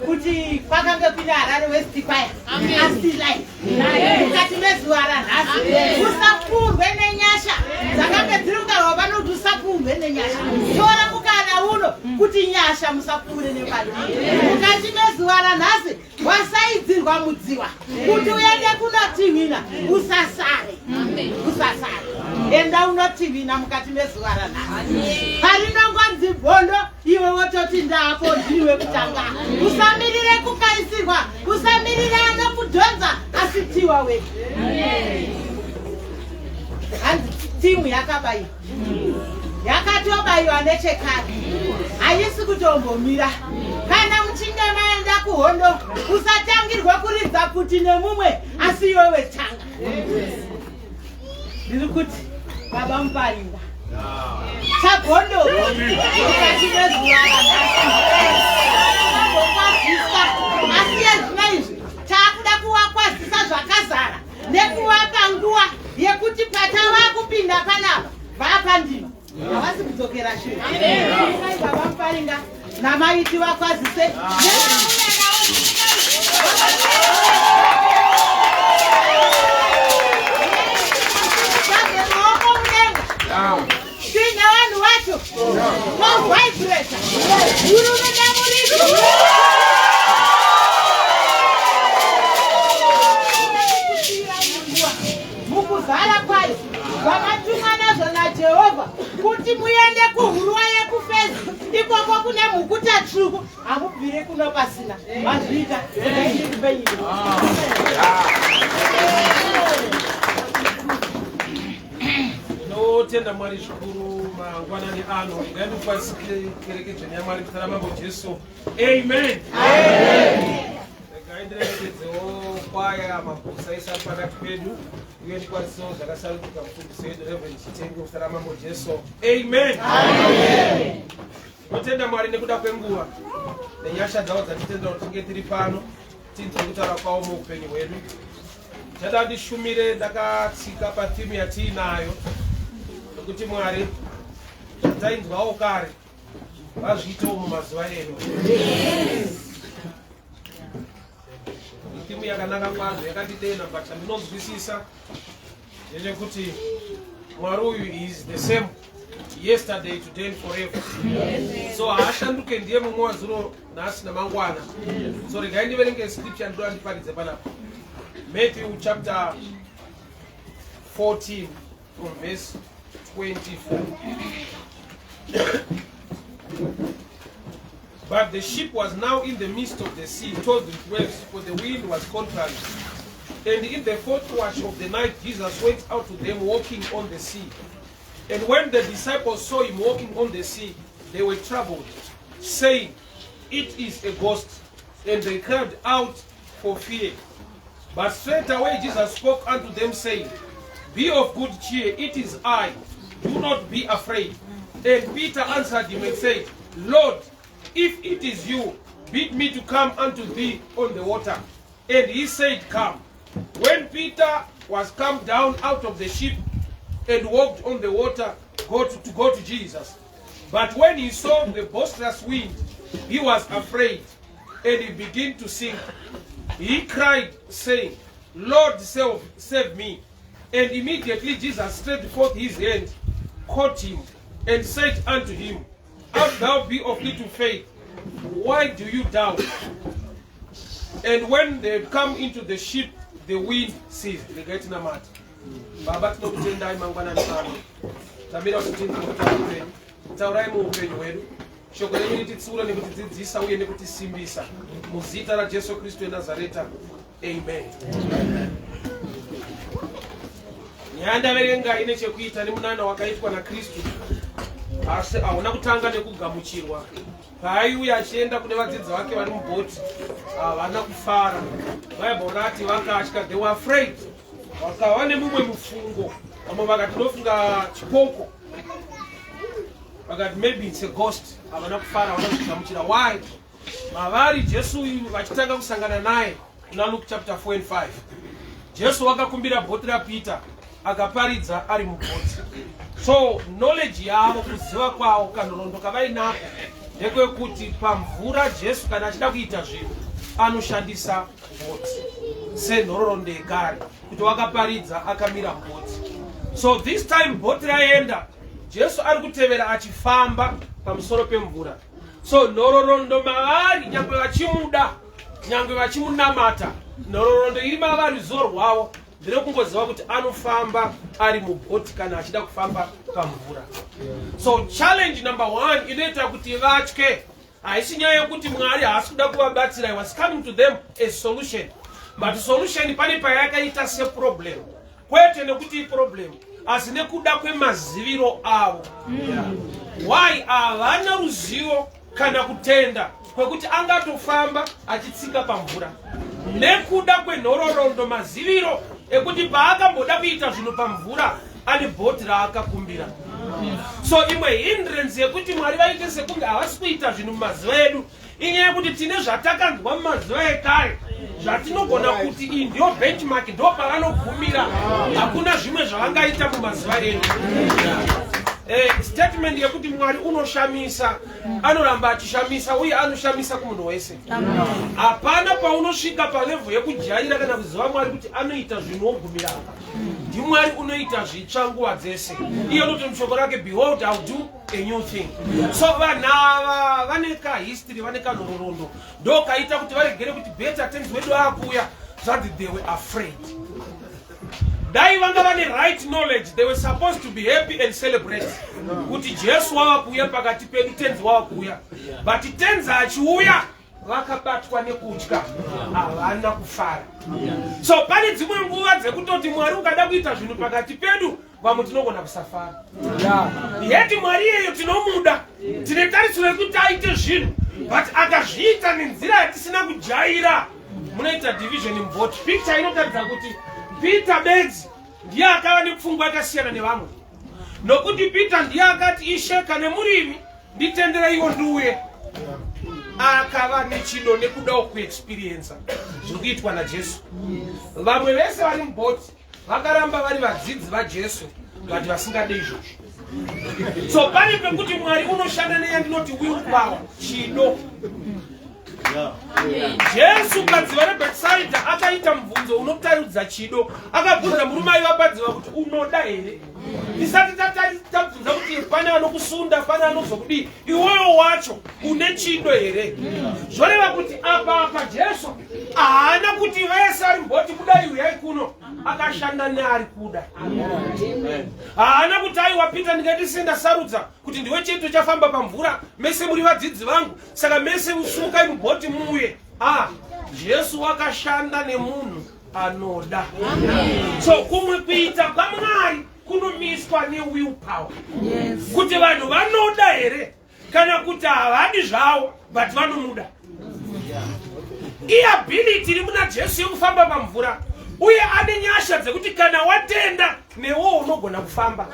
Kuti pakanga pina Harare West kwaya. Asi life. Mukati mezuara nhasi. Usapurwe nenyasha. Dzakanga dzirungarwa vanoti usapurwe nenyasha. Tora mukana uno kuti nyasha musapure nepandiri. Mukati mezuara nhasi wasaidzirwa mudziwa. Kuti uende kunotivina usasare. Usasare. Enda unotivina mukati mezuara nhasi. Parinongonzi bhondo iwe wototi ndapo ndiwe kutanga. Usamirire kukaisirwa, usamirire anokudhonza asi tiwa wega. Hanzi timu yakabayi. yakatobayiwa nechekare haisi kutombomira. Kana muchinge maenda kuhondo usatangirwe kuridza kuti nemumwe asi iwewe tanga. Ndiri kuti Baba Muparinga chagondo mukati mezuva ranhasi asi ezvinoizvi taakuda kuvakwazisa zvakazara nekuvapa nguva yekuti patava kupinda panapa vapandima havasi kudzokera shure. Baba Muparinga namaiti vakwazise Sina vanhu vacho vavibrata urume namuriso mukuzara kwayo vakatumwa nazvo naJehovha kuti muende kuhurwa yekufezi ikoko kune mhukuta tsvuku hamubvire kuno pasina mazvita tenda Mwari zvikuru mangwanani ano ngaindikwasikire kerekedzo yaMwari muzita ramambo Jesu. Amen. Ngaindirekedzewo kwaya mabhusa ese ari pakati pedu uye ndikwanisewo zvakasarudzika mufundisi wedu Rev N chHITENGU muzita ramambo Jesu. Amen. Totenda Mwari nekuda kwenguva nenyasha dzawo dzatitendera kuti tinge tiri pano tinzwe kutaura kwawo muupenyu hwedu. Ndada ndishumire ndakatsika pathimu yatiinayo kuti Mwari tainzwawo kare vazviitewo mumazuva eno. Timu yakanaka kwazvo yakatidena but handinonzwisisa ndechekuti Mwari uyu is the same yesterday, today and forever. So haashanduke ndiye mumwe wazuro nhasi namangwana. So regai ndiverenge scripture ndoda ndiparidze panapa. Matthew chapter 14 from verse 24. But the ship was now in the midst of the sea, tossed with waves, for the wind was contrary. And in the fourth watch of the night, Jesus went out to them walking on the sea. And when the disciples saw him walking on the sea, they were troubled, saying, "It is a ghost." And they cried out for fear. But straightway Jesus spoke unto them, saying, "Be of good cheer, it is I. Do not be afraid." And Peter answered him and said, "Lord, if it is you, bid me to come unto thee on the water." And he said, "Come." When Peter was come down out of the ship and walked on the water to go to Jesus, but when he saw the boisterous wind, he was afraid, and he began to sink. He cried, saying, "Lord, save me." And immediately Jesus stretched forth his hand, caught him, and said unto him, "Art thou be of little faith? Why do you doubt?" And when they had come into the ship, the wind ceased. Baba tinokutendai mangwanani ano. Tamira kuti tinokutenda upenyu. Taurai muupenyu hwedu. Shoko renyu rititsura nekutidzidzisa uye nekutisimbisa. Muzita raJesu Kristu weNazareta. Amen. Nyanda verenga ine chekuita nemunana wakaitwa naKristu. Asi hauna kutanga nekugamuchirwa. Paaiuya achienda kune vadzidzi vake vari mubhoti, havana kufara. Bible rati vakatya, they were afraid. Vakava nemumwe mufungo. Vamwe vakati ndofunga chipoko. Vakati maybe it's a ghost. Havana kufara, havana kugamuchira. Why? Mavari Jesu vachitanga kusangana naye kuna Luke chapter 4 and 5. Jesu vakakumbira bhoti raPeter akaparidza ari mubhoti. So knowledge yavo kuziva kwavo kanorondoka vainapo ndekwekuti pamvura Jesu kana achida kuita zvinhu anoshandisa bhoti senhororondo yegare kuti wakaparidza akamira bhoti. So this time bhoti raenda, Jesu ari kutevera achifamba pamusoro pemvura. So nhororondo mavari nyangwe vachimuda, nyangwe vachimunamata, nhororondo iri mavari ruzivo rwavo nderekungoziva kuti anofamba ari mubhoti kana achida kufamba pamvura. So challenge number 1 inoita kuti vatye. Haisi nyaya yekuti Mwari haasi kuda kuvabatsira. He was coming to them a solution. But solution pane payakaita se problem. Kwete nekuti problem. asi nekuda kwemaziviro avo. Why havana ruzivo kana kutenda kwekuti angatofamba achitsika pamvura, nekuda kwenhororondo maziviro ekuti paakamboda kuita zvinhu pamvura ane bhoti raakakumbira. So imwe hindrance yekuti Mwari vaite sekunge havasi kuita zvinhu mumazuva edu inyaya yekuti tine zvatakanzwa mumazuva ekare zvatinogona kuti iyi ndiyo benchmark, ndo pavanogumira, hakuna zvimwe zvavangaita mumazuva edu. Statement yekuti Mwari unoshamisa, anoramba achishamisa uye anoshamisa kumunhu wese. Hapana paunosvika palevel yekujaira kana kuziva Mwari kuti anoita zvinogumira apa. Mwari unoita zvitsva nguva dzese. Iye unoti mushoko rake, behold I'll do a new thing. So vanava vane kahistory, vane kanhororondo, ndo kaita kuti varegere kuti better tenzi wedu akuya zvati they were afraid. Dai vanga vane right knowledge, they were supposed to be happy and celebrate kuti Jesu wavakuya pakati pedu, tenzi wavakuya. But tenzi achiuya vakabatwa nekutya, havana kufara. So pane dzimwe nguva dzekutoti Mwari ukada kuita zvinhu pakati pedu vamwe tinogona kusafara. Yeti Mwari yeyo tinomuda, tine tarisiro yekuti aite zvinhu, but akazviita nenzira yatisina kujaira, munoita division mvoti. Picture inotaridza kuti Peter bedzi ndiye akava nepfungwa yakasiyana nevamwe, nokuti Peter ndiye akati Ishe kana murimi nditendera iwo ndiuye. Akava nechido nekudawo kuexperience zviri kuitwa naJesu. Vamwe vese vari mubhoti vakaramba vari vadzidzi vaJesu, vati vasingade izvozvo. So pane pekuti Mwari unoshanda neyandinoti will power, chido. Jesu kadziva reBhetsaida akaita mubvunzo unotaridza chido. Akabvunza murume aivabadziva kuti unoda here? Tisati tabvunza kuti pane anokusunda, pane anozokudii, iwoyo wacho une chido here? Zvoreva kuti apa Jesu haana kuti vese ari mboti kudai uyai kuno, akashanda neari kuda. Haana kuti aiwa Peter ndingatisenda sarudza kuti ndiwe chetu chafamba pamvura, mese muri vadzidzi vangu, saka mese usukai mubhoti muuye. Jesu wakashanda nemunhu anoda. So kumwe kuita kwaMwari kunomiswa newill-power. Kuti vanhu vanoda here kana kuti havadi zvavo but vanomuda. Iability iri muna Jesu yekufamba pamvura, uye ane nyasha dzekuti kana watenda newo unogona kufamba.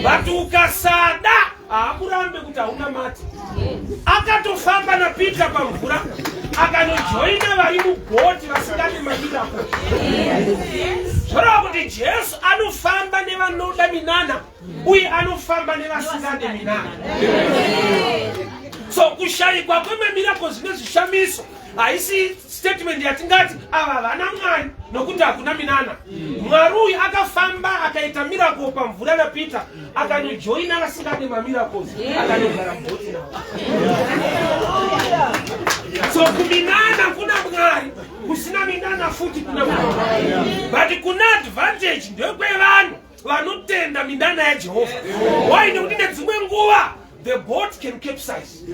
But ukasada haakurambe kuti hauna mati. Akatofamba naPeter pamvura, akanojoina vari mubhoti vasingadi mamirako. Zvoreva kuti Jesu anofamba nevanoda minana uye anofamba nevasingade minana. So kushayikwa kwemamirako zvine zvishamiso haisi statement yatingati ava vana Mwari nokuti hakuna minana. Mwari uyu akafamba akaita miracle pamvura naPeter, akanojoina vasingade mamiracles, akanogara mubhoti navo. So kuminana kuna Mwari, kusina minana futi kuna Mwari. But kuna advantage ndekwevanhu vanotenda minana yaJehovha. Why? Nekuti nedzimwe nguva the boat can capsize.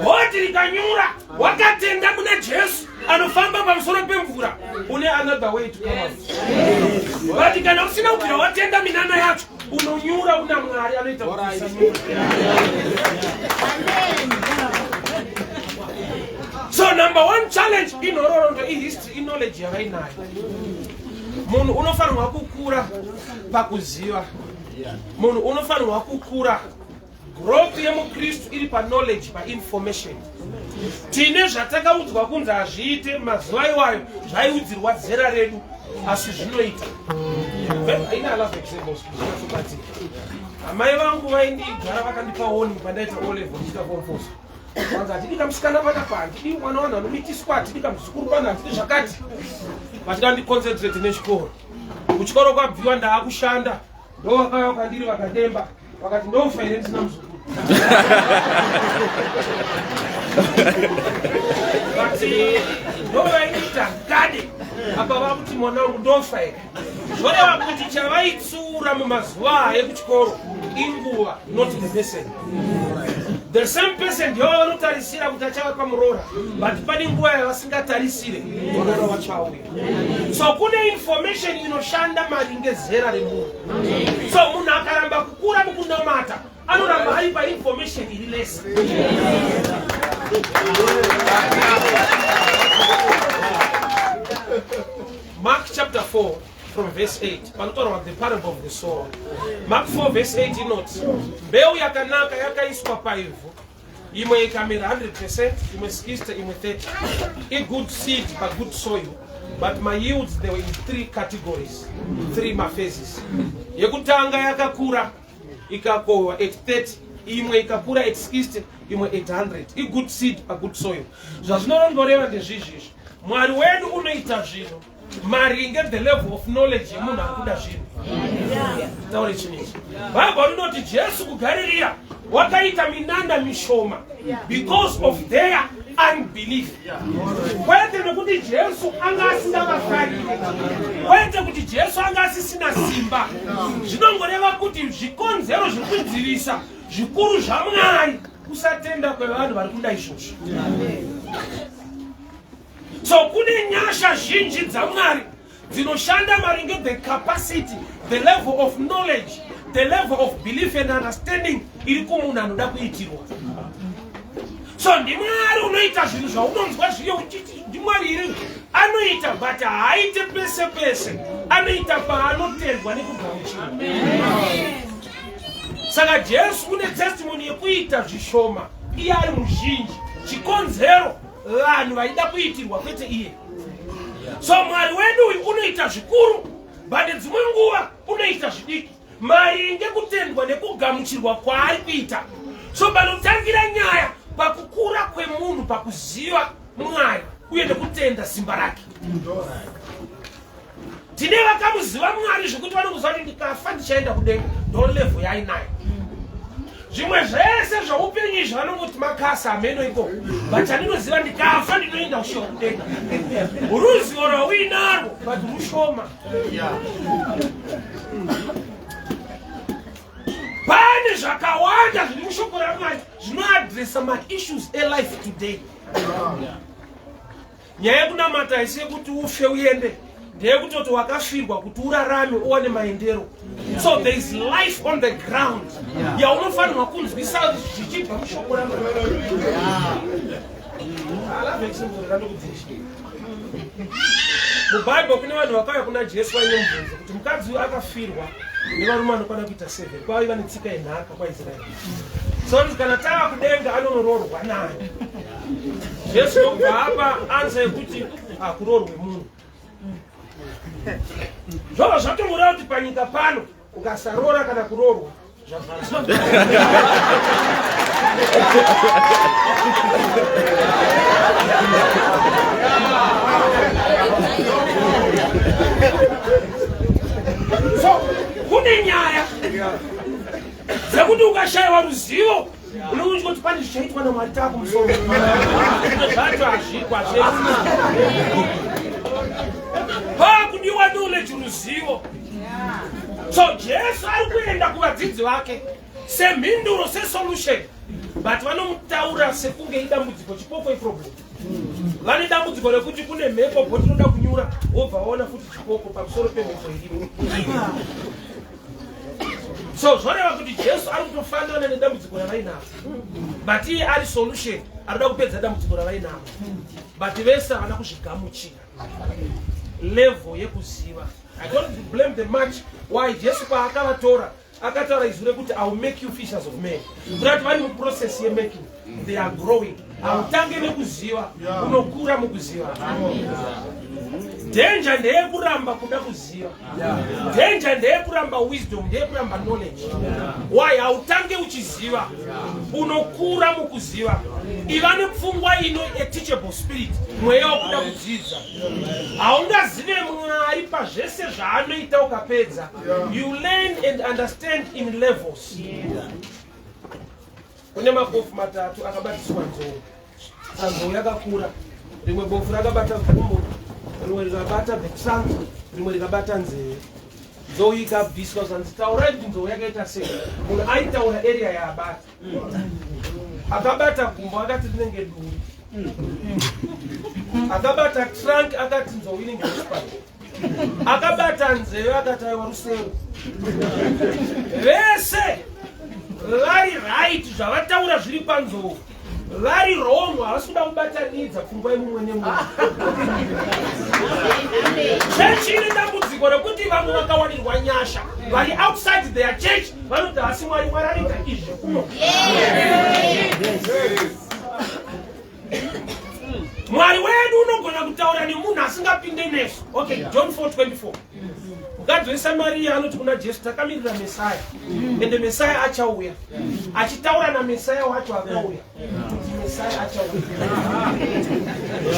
Boat rikanyura, wakatenda muna Jesu anofamba pamusoro pemvura, une another way to come out. But kana usina kuti watenda minana yacho, unonyura una Mwari anoita kuti usanyura. So number one challenge in nhororondo history in knowledge yavainayo. Munhu unofanirwa kukura pakuziva. Munhu unofanirwa kukura. Growth yemuKristu iri pa-knowledge, pa-information. Tine zvatakaudzwa kunzi hazviite mazuva iwayo zvaiudzirwa zera redu, asi zvinoita. Haina love examples. Amai vangu vaindigara vakandipa warning pandaita O-level ndichita form 4. Vanzi hatidi kamusikana panapa, hatidi mwana wanhu anomitiswa, hatidi kamuzukuru panhu, hatidi zvakati. Vachikandiconcentrate nechikoro. Kuchikoro kwabviwa ndaakushanda, ndo vakauya vakandiri vakademba. Wakati ndofa ile ndina mzukuru. Bati ndofa ita gade. Apa vakuti mwanangu ndofa ile. Zvoreva kuti chavaitsura mumazuva ekuchikoro inguva, not the person. The same person ndiyo vanotarisira kuti achava pamurora, but pane nguva yavasingatarisire murora wachauya. So kune information inoshanda maringe zera remunhu. So munhu akaramba kukura mukunamata anoramba ari painformation iri less. Mark chapter 4 from verse 8. Panotaura the parable of the sower. Mark 4 verse 8 inoti, mbeu yakanaka yakaiswa paivhu, imwe ikamera 100%, imwe 60, imwe 30. A good seed, a good soil. But my yields, they were in 3 categories, 3 phases. Yekutanga yakakura ikakohwa at 30, imwe ikakura at 60, imwe at 100. A good seed, a good soil. Zvazvinoreva ndezvizvi. Mwari wedu unoita zvinhu maringe the level of knowledge yemunhu akuda zvinhu. Taure chiniki. Bhaibheri rinoti Jesu kuGarirea wakaita minanda mishoma because of their unbelief. Kwete nekuti Jesu anga asingavafarire, kwete kuti Jesu anga asisina simba. Zvinongoreva kuti zvikonzero zviri kunzivisa zvikuru zvaMwari kusatenda kwevanhu vari kuda izvozvo. So kune nyasha zhinji dzaMwari dzinoshanda maringe the capacity, the level of knowledge, the level of belief and understanding iri kumunhu anoda kuitirwa. So ndiMwari unoita zvinhu zvaunonzwa zviyo uchiti ndiMwari iri anoita, but haaite pese pese, anoita paanotendwa nekugamuchira. Saka Jesu une testimony yekuita zvishoma iye ari muzhinji, chikonzero vanhu vaida kuitirwa kwete iye. So Mwari wedu uyu unoita zvikuru, but dzimwe nguva unoita zvidiki maringe kutendwa nekugamuchirwa kwaari kuita. So panotangira nyaya pakukura kwemunhu pakuziva Mwari uye nekutenda simba rake. Tine vakamuziva Mwari zvekuti vanokuziva kuti ndikafa ndichaenda kudenga, ndo level yainayo. Zvimwe zvese zvaupenyu izvi vanongoti makasa ameno iko, but andinoziva ndikafa ndinoenda kushiwa kudenga. Ruzivo rwauinarwo but rushoma. Pane zvakawanda zviri mushoko raMwari zvinoadresa ma-issues elife today. Nyaya yekunamata haisi yekuti ufe uende, ndeyekutoti wakafirwa kuti urarame uone maendero. So there is life on the ground. Yaunofanirwa kunzwisa zvichibva mushoko raMwari. Mubhaibheri kune vanhu vakauya kuna Jesu vainomubvunza kuti mukadzi uyu akafirwa nevarume vanokwana kuita 7, kwaiva netsika yenhaka kwaIsraeri. So kana tava kudenga anonoroorwa naye. Jesu ndokubva apa anza yekuti kuroorwe munhu. Zvova zvatomureva kuti panyika pano ukasarora kana kuroorwa so kune nyaya dzekuti ukashayiwa ruzivo unonzi kuti pane zvichaitwa naMwari tako musoro zvacho hazvikwa zvese pakudiwa knowledge ruzivo. So Jesu ari kuenda kuvadzidzi vake semhinduro, sesolution, but vanomutaura sekunge idambudziko, chipoko iproblem. Vane dambudziko rekuti kune mhepo bhotinoda kunyura, wobva waona futi chipoko pamusoro pemhepo irimo. So zvoreva kuti Jesu ari kutofanana nedambudziko ravainaro, but iye ari solution, arikuda kupedza dambudziko ravainaro, but vese havana kuzvigamuchira level yekuziva. I don't blame them much. Why? Jesu paakavatora akataura izwi rekuti I will make you fishers of men. Kuti vari muprocess yemaking, they are growing. Hautange nekuziva, unokura mukuziva. Danger ndeyekuramba kuda kuziva. Danger ndeyekuramba wisdom, ndeyekuramba knowledge. Why? Hautange uchiziva, unokura mukuziva. Iva nepfungwa ino a teachable spirit, mweya wekuda kudzidza. Haungazive Mwari pazvese zvaanoita ukapedza. You learn and understand in levels. Kune mabofu matatu akabatiswa nzou. Nzou yakakura, rimwe bofu rakabata gumbo, rimwe rikabata the trunk, rimwe rikabata nzeve. Nzou ikabviswa zvanzi taurai kuti nzou yakaita sei. Munhu aitaura area yaabata. akabata gumbo akati rinenge duri. Akabata trunk akati nzowini ngechipande. Akabata nzeve akati aiwa rusero. Vese vari right zvavataura zviri panzou. Vari wrong havasi kuda kubatanidza pfungwa yemumwe nemumwe. Church ine dambudziko rekuti vamwe vakawanirwa nyasha vari outside their church vanoti hasi Mwari mwararinga izvi kuno. Mwari wedu unogona kutaura nemunhu asingapinde nesu. Okay, John 4:24. Mukadzi weSamaria anoti kuna Jesu, takamirira Mesaya ende Mesaya achauya. Achitaura naMesaya wacho akauya. Kuti Mesaya achauya.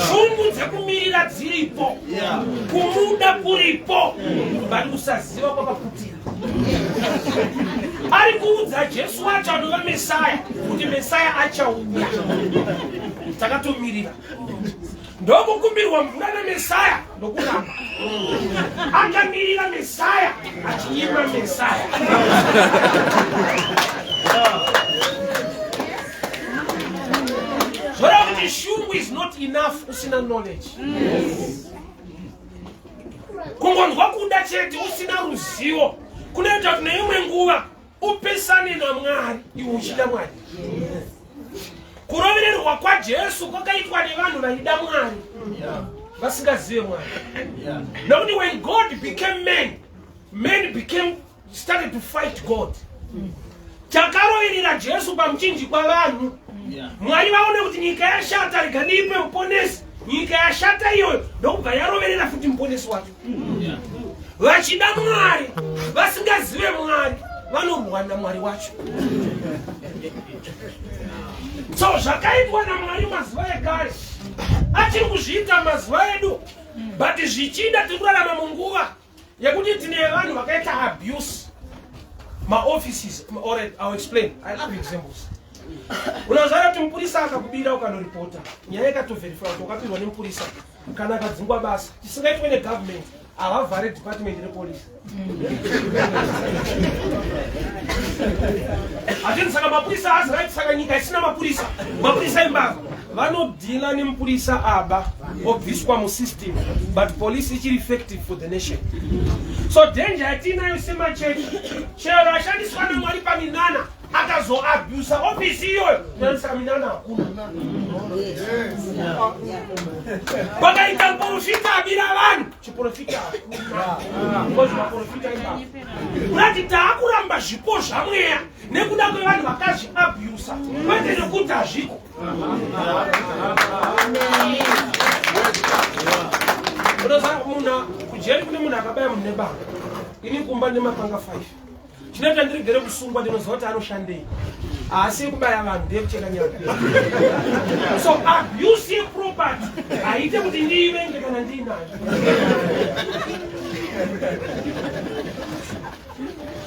Shungu dzekumirira dziripo. Kumuda kuripo. Bari kusaziva kwakaputira. Ari kuudza Jesu wacho anova Mesaya kuti Mesaya achauya. Takatomirira. Ndokukumbirwa mvura naMesaya ndokuramba. Akamirira Mesaya achiima Mesaya. Zvoreva kuti shungu is not enough usina knowledge. Kungonzwa kuda chete usina ruzivo kunoita kuti neimwe nguva upesane naMwari iwe uchida Mwari. Kurovererwa kwaJesu kwakaitwa nevanhu vaida Mwari vasingazive Mwari. Nokuti when God became men started to fight God. Chakaroverera Jesu pamuchinji kwavanhu. Mwari vaone kuti nyika yashata riganipe muponesi. Nyika yashata iyoyo ndokubva yaroverera futi muponesi wacho. Vachida Mwari vasingazive Mwari vanorwa naMwari wacho. So zvakaitwa naMwari mazuva ekare achiri kuzviita mazuva edu, but zvichida tiri kurarama munguva yekuti tine vanhu vakaita abuse maoffices. Alright, I'll explain. I love examples. Unazara kuti mupurisa akakubira ukanoripota nyaya ikatoverifya kuti wakapirwa nemupurisa kana akadzingwa basa tisingaitwe negovernment avavhare department repolice. Atini saka mapurisa hazi right, saka nyika isina mapurisa. Mapurisa imbava vanodhila nemupurisa aba obviswa musystem, but police ichiri effective for the nation. So danger yatinayo semachechi chero ashandiswa naMwari paminana akazoabusa office iyoyo nanisaka minana hakuna. Pakaita profita abira vanhu chiprofita hakuna. Because maprofita imbava urati taakuramba zvipo zvamweya nekuda kwevanhu vakazviabusa kwete nekuti hazviko. Unozara munhu kujeri kune munhu akabaya munhu nebanga ini kumba nemapanga 5 chinoita ndiregere kusungwa ndinoziva kuti anoshandei asi kubaya vanhu ndekucheka nyaka. So abuse property haite kuti ndiivenge kana ndiinayo.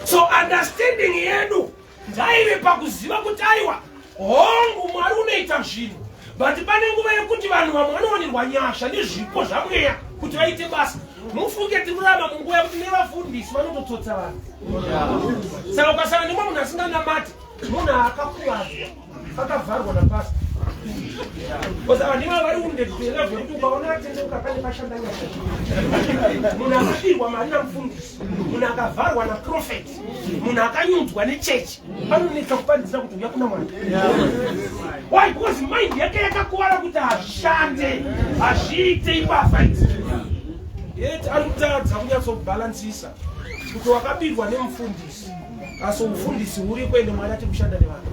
So understanding yedu ngaive pakuziva kuti aiwa hongu Mwari unoita zvinhu, but pane nguva yekuti vanhu vamwe vanowanirwa nyasha nezvipo zvamweya kuti vaite basa. Mufunge tiri kurarama munguva yekuti nevafundisi vanototsotsa vanhu. Saka ukasanga nemwe munhu asinganamati munhu akakuvadzwa akavharwa napasi. Because vanhu vari wounded to a level yekuti ukaona atendeuka pane pashanda nyasha. Munhu akadirwa mari namufundisi, munhu akavharwa naprofet, munhu akanyudzwa nechechi anonika kupandisa kuti uya kuna Mwari. Why? Because mind yake yakakuvara kuti hazvishande hazviite ipafaiti. Yet anotadza kunyatsobhalansisa kuti wakabirwa nemufundisi asi ufundisi uripo ende Mwari ati kushanda nevanhu.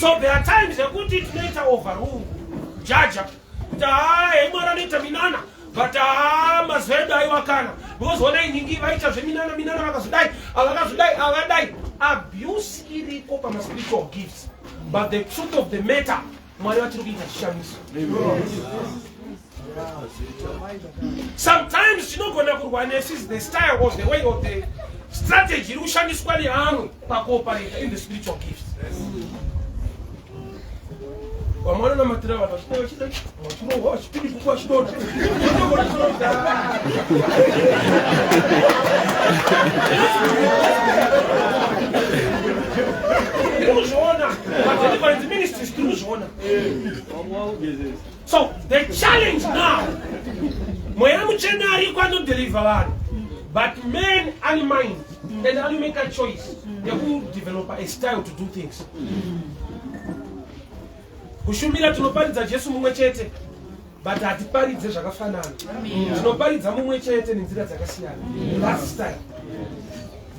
So there are times yekuti tinoita overrule jaja kuti Mwari anoita minana but mazuva edu aiwakana because ona inyingi vaita zveminana vakazodai avakazodai. Abuse iripo pamaspiritual gifts, but the truth of the matter Mwari vatiri kuita chishamiso. Sometimes tinogona kurwa nesis the style or the way or the strategy iri kushandiswa nehamwe pakooperate in the spiritual gifts. Wamwana namatira vanhu vachida chirohwa chipindi kukua chidoto. But deliverance ministry is through Zona. So the challenge now, deliver, but men and mind, then how you make a choice, they will develop a style to do things. Kushumira tunoparidza Jesu mumwe chete, but atiparidze zvakafanana. Tinoparidza mumwe chete nenzira dzakasiyana. That's style.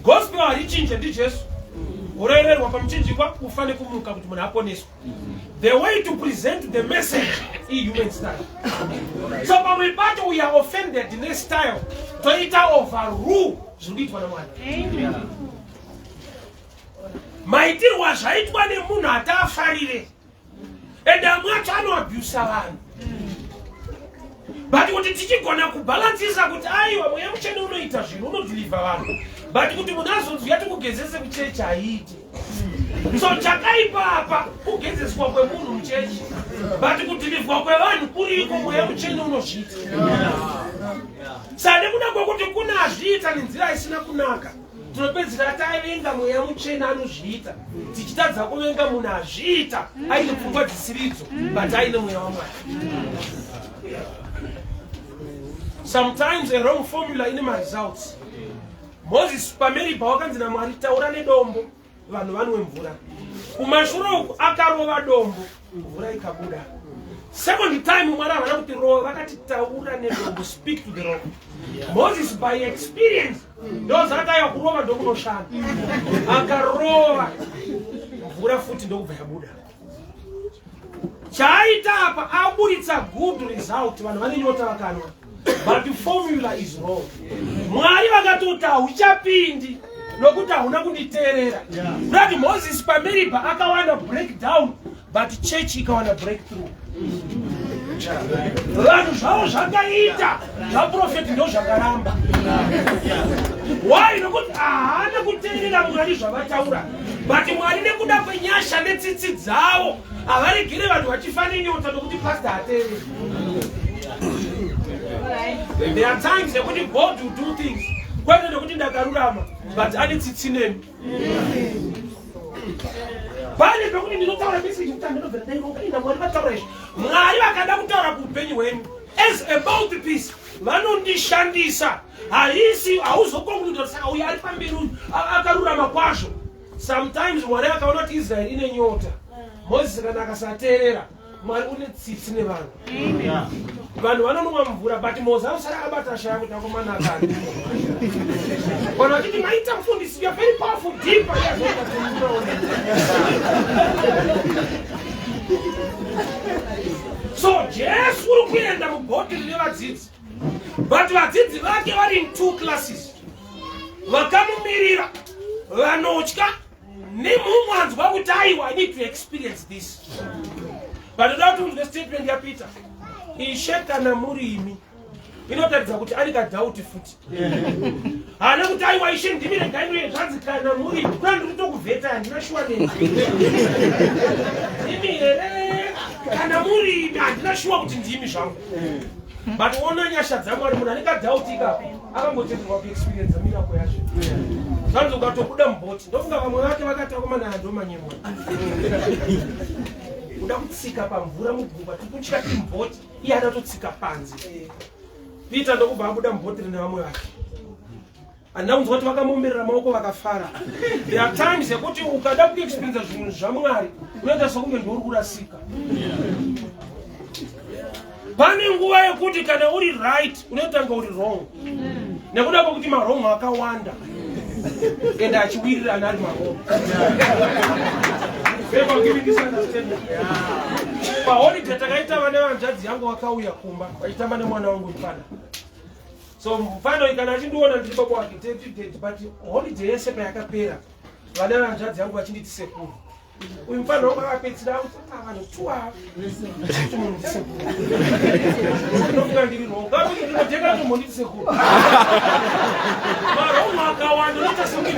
Gospel harichinje ndi Jesu. Urererwa pamuchinjikwa ufane kumuka kuti munhu aponeswe. The way to present the message is human style. So pamwe pacho we are offended in this style. Toita overrule zvinoitwa naMwari. Maitirwa zvaitwa nemunhu atafarire. And amwacho anoabuse vanhu. But kuti tichigona kubalancisa kuti aiwa mweya mutsvene unoita zvinhu unodhilivha vanhu. But kuti munhu azonzwa tikugezese kuchechi haiiti. So chakaipa apa kugezeswa kwemunhu muchechi. But kudhilivhwa kwevanhu kuriko mweya mutsvene unozviita. Saka nekuda kwekuti kuna azviita nenzira isina kunaka. Tunopedzera tavenga mweya mutsvene anozviita. Tichitadza kuvenga munhu azviita aine pfungwa dzisiridzo, but aine mweya waMwari. Sometimes a wrong formula in my results. Moses pameri pawakanzi naMwari taura nedombo, vanhu vanwe mvura. Kumashure uku akarova dombo, mvura ikabuda. Second time Mwari havana kuti rova, vakati taura nedombo, speak to the rock. Moses by experience ndozakaya kurova ndokunoshanda. Akarova mvura futi ndokubva yabuda. Chaita apa aburitsa good result, vanhu vane nyota vakanwa. But the formula is wrong. Mwari vakatota uchapindi nokuti hauna kunditeerera. Brother Moses pameripa akawana breakdown, but church ikawana breakthrough. Vanhu zvavo zvakaita zvaprofeti ndo zvakaramba. Why? Nokuti haana kuteerera Mwari zvavataura. But Mwari nekuda kwenyasha netsitsi dzavo havaregere vanhu vachifane nyota nokuti pastor hateereri. There are times that when God will do things, but ane tsitsi nemi. Pane pekuti ndinotaura message kuti ndinobvera ndaikokaina Mwari vataura izvi. Mwari vakada kutaura kuupenyu hwenyu. As a mouthpiece, vanondishandisa. Haisi hauzokonkluda saka uyu ari pamberi uyu akarurama kwazvo. Sometimes Mwari akaona kuti Israel ine nyota. Moses kana akasateerera, Mwari une tsitsi nevanhu. Vanhu vanonwa mvura, but Moses anosara akabata shaya kuti akomana akani. Vanhu vachiti maita mufundisi, you are very powerful, deeper. So Jesu uri kuenda mubhodhiri nevadzidzi, but vadzidzi vake vari in two classes. Vakamumirira, vanotya, nemumwanzwa kuti aiwa, I need to experience this. But without the statement ya Peter, isheka na murimi. Inotaridza kuti ari kadhauti futi. Haana kuti aiwa ishe ndimi regairo zvanzi kana murimi. Kuna ndiri kutokuvheta handina shuwa neni. Ndimi here kana murimi handina shuwa kuti ndimi zvangu. But ona nyasha dzaMwari munhu ane kadhauti ikapo akangotenderwa kuexperience miracle yacho. Zvanzi ukatobuda mubhoti ndofunga vamwe vake vakati vakomana handomanyemwa. Uda kutsika pamvura mugungwa tikutya timboti iye adatotsika panze. Peter ndokubva abuda mubhotiri nevamwe vake. Handina kunzwa kuti vakamuomberera maoko vakafara. There are times yekuti ukada kuexperience zvinhu zvaMwari unoita sokunge ndori kurasika. Pane nguva yekuti kana uri right unotanga uri wrong. Nekuda kwekuti marong akawanda. Enda achiwirirana ari marong. Paholiday takaita vane vanzvadzi yangu vakauya kumba vaitamba nemwana wangu mufana. So mufana kana achindiona ndiri baba wake but holiday yese payakapera vane vanzvadzi yangu vachinditi sekuru. Uyu mufana wangu akapedzira kuti vanhu 12 kuti munhu ndisekuru. Ndofunga ndiri wrong. Ngakuti ndinoteka kuti munhu nditi sekuru. Marong akawanda unoita sokuti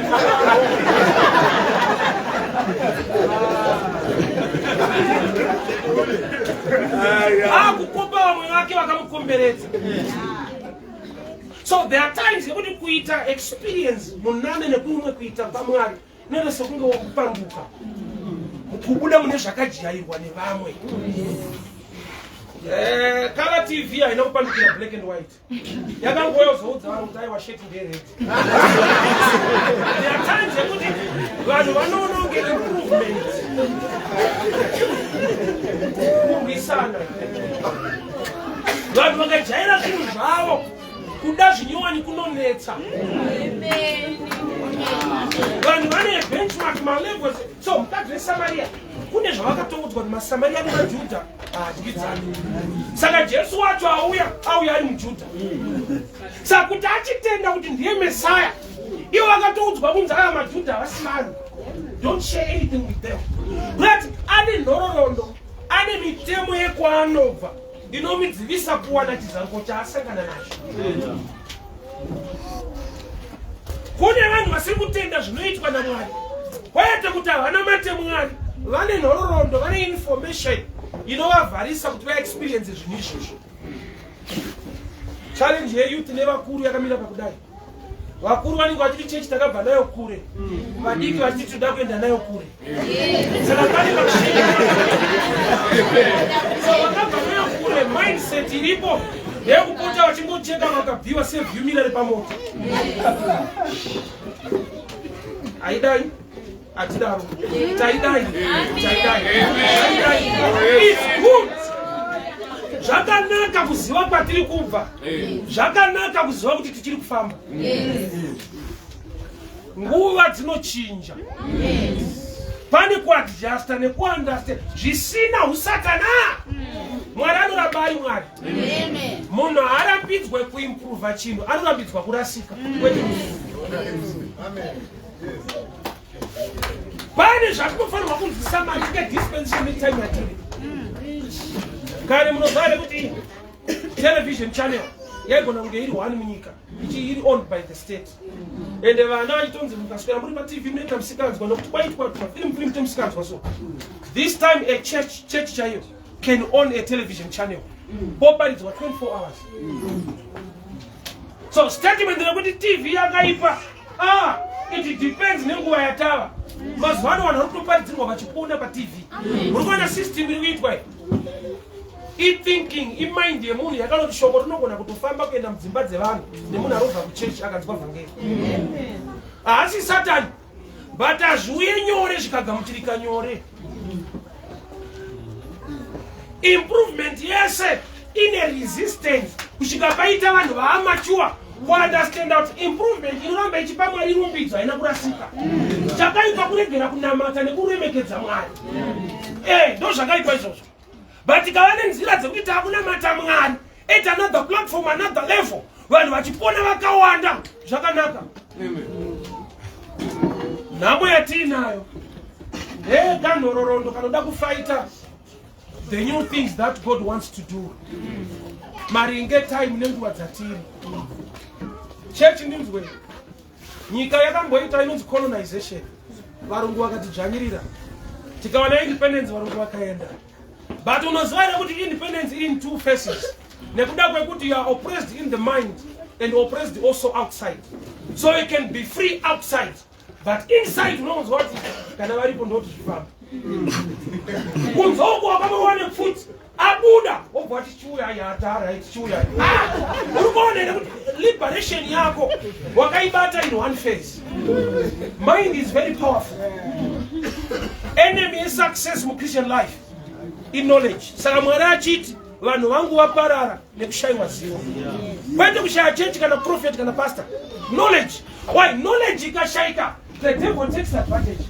kukopa vamwe vake vakamukomberedza. So there are times yekuti kuita experience munane nekumwe kuita paMwari noita sekunge wakupanduka. kubuda mune zvakajairwa nevamwe. Color TV haina kupandukira black and white. Yakangoyozoudza vanhu kuti aiwa sheti ndered. There are times yekuti vanhu vanonongera improvement. Kurwisana. Vanhu vakajaira zvinhu zvavo kuda zvinyowani kunonetsa. Vanhu vane benchmark malevels. So mukadzi weSamaria kune zvavakatoudzwa kuti maSamaria nevaJudha hadikidzani. Saka Jesu wacho auya ari muJudha. Saka kuti achitenda kuti ndiye Messiah, ivo vakatoudzwa kunzi ava maJudha havasiyani. Don't share anything with them. But ane nhororondo, ane mitemo yekwaanobva inomidzivisa kuwana chizango chaasangana nacho. Kune vanhu vasiri kutenda zvinoitwa naMwari. Kwaita kuti havana matemo Mwari, vane nhororondo, vane information inovavharisa kuti vaexperience zvinhu izvozvo. Challenge yeyouth nevakuru yakamira pakudai. Vakuru vanenge vachiti chechi takabva nayo kure, vadiki vachiti toda kuenda nayo kure. Saka pane vakushinga. So vakabva nayo kure, mindset iripo yekupota vachingocheka vakabviwa sevhiyumira repamoto. Aidai atidaro. Taidai. It's good. Zvakanaka kuziva kwatiri kubva. Zvakanaka kuziva kuti tichiri kufamba. Nguva dzinochinja. Pane kuadjusta nekuunderstand. Zvisina usatana. Mwari anorabai Mwari. Munhu haarambidzwe kuimprova chinhu, anorambidzwa kurasika. Pane zvatofanirwa kunzwisa Mwari ngedispensation netime yatiri. Kare munogara kuti television channel yaigona kunge iri 1 munyika, iri owned by the state. Ende vana vachitonzi mukaswera muri paTV munoita musikanzwa nokuti kwaitwa film temusikanzwa so. This time a church chaiyo can own a television channel. Poparidzwa 24 hours. So statement ndinokuti TV yakaipa. It depends nenguva yatava. Mazuva ano vanhu varikutoparidzirwa vachipona paTV. Murikuona system iri kuitwa iyi. I-thinking, i-mind yemunhu yakanoti shoko rinogona kutofamba kuenda mudzimba dzevanhu nemunhu arobva kuchechi akanzwa vhangeri. Haasi Satani, but hazviuye nyore zvikagamuchirika nyore. Improvement yese ine resistance kusvika paita vanhu vaamature kuunderstand kuti improvement inoramba ichipa Mwari rumbidzo haina kurasika. Chakaitwa kuregera kunamata nekuremekedza Mwari. Ndo zvakaitwa izvozvo. But ikava nenzira dzekuti takunamata Mwari at another platform, another level, vanhu vachipona vakawanda zvakanaka. Nhamo yatinayo kanhororondo kanoda kufaita the new things that God wants to do. Maringe time nenguva dzatiri. Church ndinzwe. Nyika yakamboita inonzi colonization. Varungu vakatidzvanyirira. Tikawana independence varungu vakaenda. But unoziva kuti independence in two phases. Nekuda kwekuti you are oppressed in the mind and oppressed also outside. So you can be free outside, but inside unonzwa kuti kana varipo ndoti zvifamba. Kunzoko wakamuwana futi abuda obva tichiuya yatara tichiuya. Urikuona kuti liberation yako wakaibata in one phase. Mind is very powerful. Enemy is success in Christian life. In knowledge. Saka Mwari achiti vanhu vangu vaparara nekushaiwa zivo. Kwete kushaya church kana prophet kana pastor. Knowledge. Why? Knowledge ikashaika, the devil takes advantage.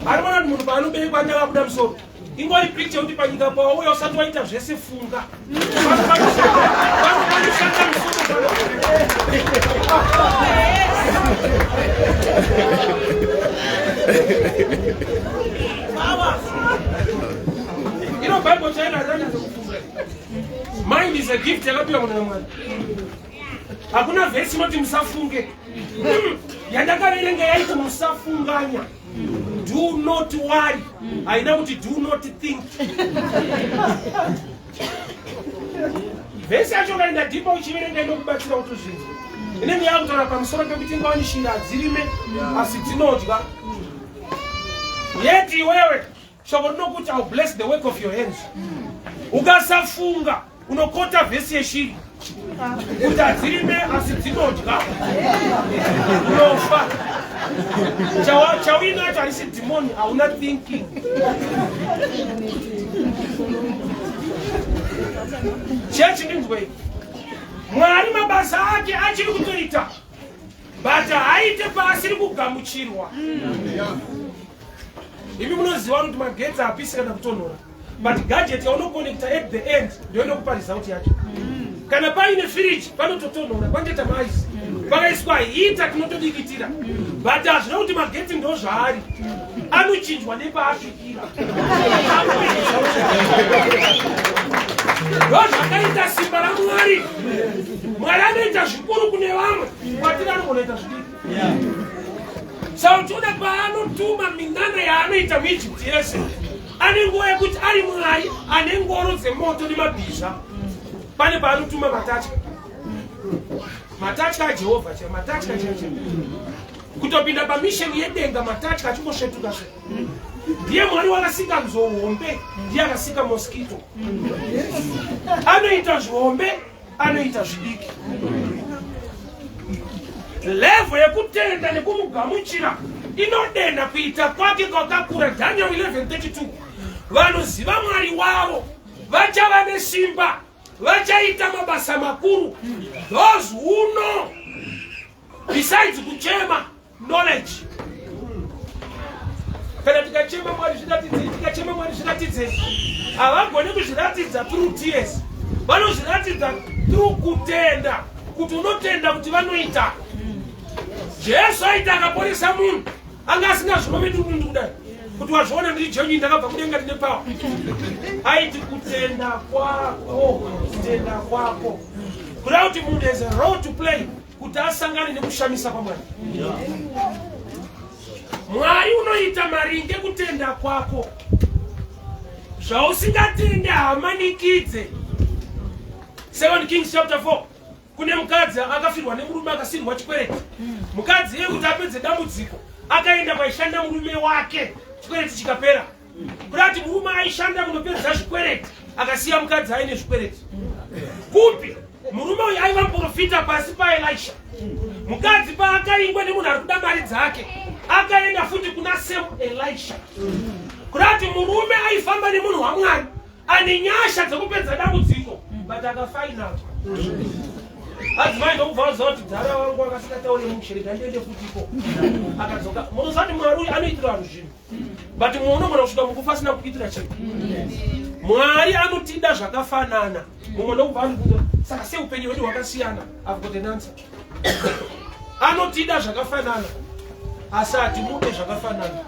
Arimana munhu paanoberekwa akabuda musoro. Ingori picture kuti panyika pawo uyo usati waita zvese funga. You know, Bible mind is a gift. Hakuna vesi noti musafunge. Yandakaverenga yaiti musafunganya. Do not worry. I know what do not think. Vesi yacho kaenda ndipo uchiverenga inokubatsira kuti zvinhu. Inenge yakutora pamusoro pekuti ngawani shira dzirime asi dzinodya. Yeti wewe shoko rinokuti I'll bless the work of your hands. Ukasafunga unokota vhesi yeshiri kuti adzirime asi dzinodya unofa. Chawinacho harisi demon, hauna thinking. Church.Host, Mwari mabasa ake achiri kutoita, but haite paasiri kugamuchirwa. Imi munoziva kuti magetsi hapisi kana kutonhora, but gadget yaunoconnecta at the end ndio inokupa result yacho. Kana paine fridge panototonhora kwandeta maisi, pakaiswa hita tinotodikitira, but hazvina kuti magetsi ndo zvaari, anochinjwa nepaasvikira. Zvakaita simba raMwari. Mwari anoita zvikuru kune vamwe, kwatiri anogonoita zvidiki. Saka tinoda paanotuma minana yaanoita muIjipiti yese, ane nguva yekuti ari Mwari ane ngoro dzemoto nemabhiza. Pane paanotuma matatya. Matatya aJehovha chaiwo, matatya chaiwo. Kutopinda pamisheni yedenga matatya achingosvetuka se. Ndiye Mwari wakasika nzombe, ndiye akasika mosquito. Anoita zvombe, anoita zvidiki. Level yekutenda nekumugamuchira inodenda kuita kwake kwakakura. Daniel 11:32. Vanoziva Mwari wavo vachava nesimba, vachaita mabasa makuru. Those who know, besides kuchema, knowledge. Kana tikachema Mwari zviratidze, havagoni kuzviratidza through tears, vanozviratidza through kutenda, kuti unotenda kuti vanoita. Jesu aita akaporesa munhu, anga asingazvirovendi munhu kudai, kuti wazviona ndiri John ndakabva kudenga ndine power. Aiti kutenda kwako, kutenda kwako. Kuda kuti munhu has a role to play, kuti asangane nekushamisa kwaMwari. Mwari unoita maringe kutenda kwako. Zvausingatende hamanikidze. 2 Kings chapter 4. Kune mukadzi akafirwa nemurume akasirwa chikwereti. Mukadzi iye kuti apedze dambudziko akaenda kwaishanda murume wake, chikwereti chikapera. Kuti murume aishanda kunopedza zvikwereti akasiya mukadzi aine zvikwereti. Kupi murume uyu aiva muprofita pasi paElisha. Mukadzi paakaingwa nemunhu ari kuda mari dzake, akaenda futi kuna same Elisha. Kuti murume aifamba nemunhu waMwari ane nyasha dzekupedza dambudziko, but akafaina. Adzimai ndokubva vaziva kuti dhara wangu akasingataure mukushereka ndiende futiko. Akadzoka. Munozati Mwari uyu anoitira vanhu zvinhu, but munogona kusvika mukufa asina kuitira chinhu. Mwari anotida zvakafanana. Mumwe ndokubva kuti saka seupenyu hwedu hwakasiyana. I've got an answer. Anotida zvakafanana, asi hatimude zvakafanana.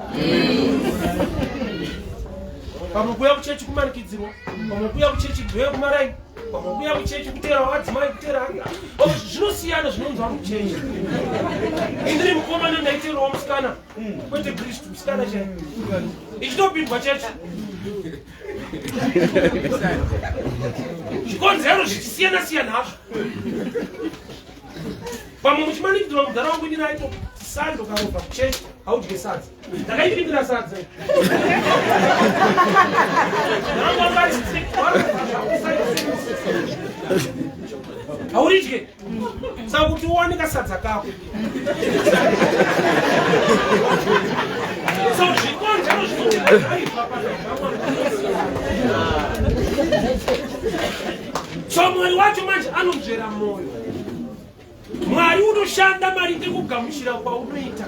Pamwe kuya kuchechi kumanikidzirwa, pamwe kuya kuchechi kudhoye kumaraini, pamwe kuya kuchechi kutera wadzimai kutera hanga. Zvinosiyana zvinonzwa kuchechi. Indiri mukomana ndaiterawo musikana, kwete Kristu, musikana chaiye. Ichitopindwa chechi. Zvikonzero zvichisiyana hazvo. Pamwe muchimanikidzirwa mudhara wangu ndinaito sando karopa kuchechi, haudye sadza. Ndakaipindira sadza. Hauridye. Saka kuti uwane kasadza kako. So zvikonzero zvinotaipa. So Mwari wacho manje anonzvera moyo. Mwari unoshanda maringe kugamuchira kwaunoita.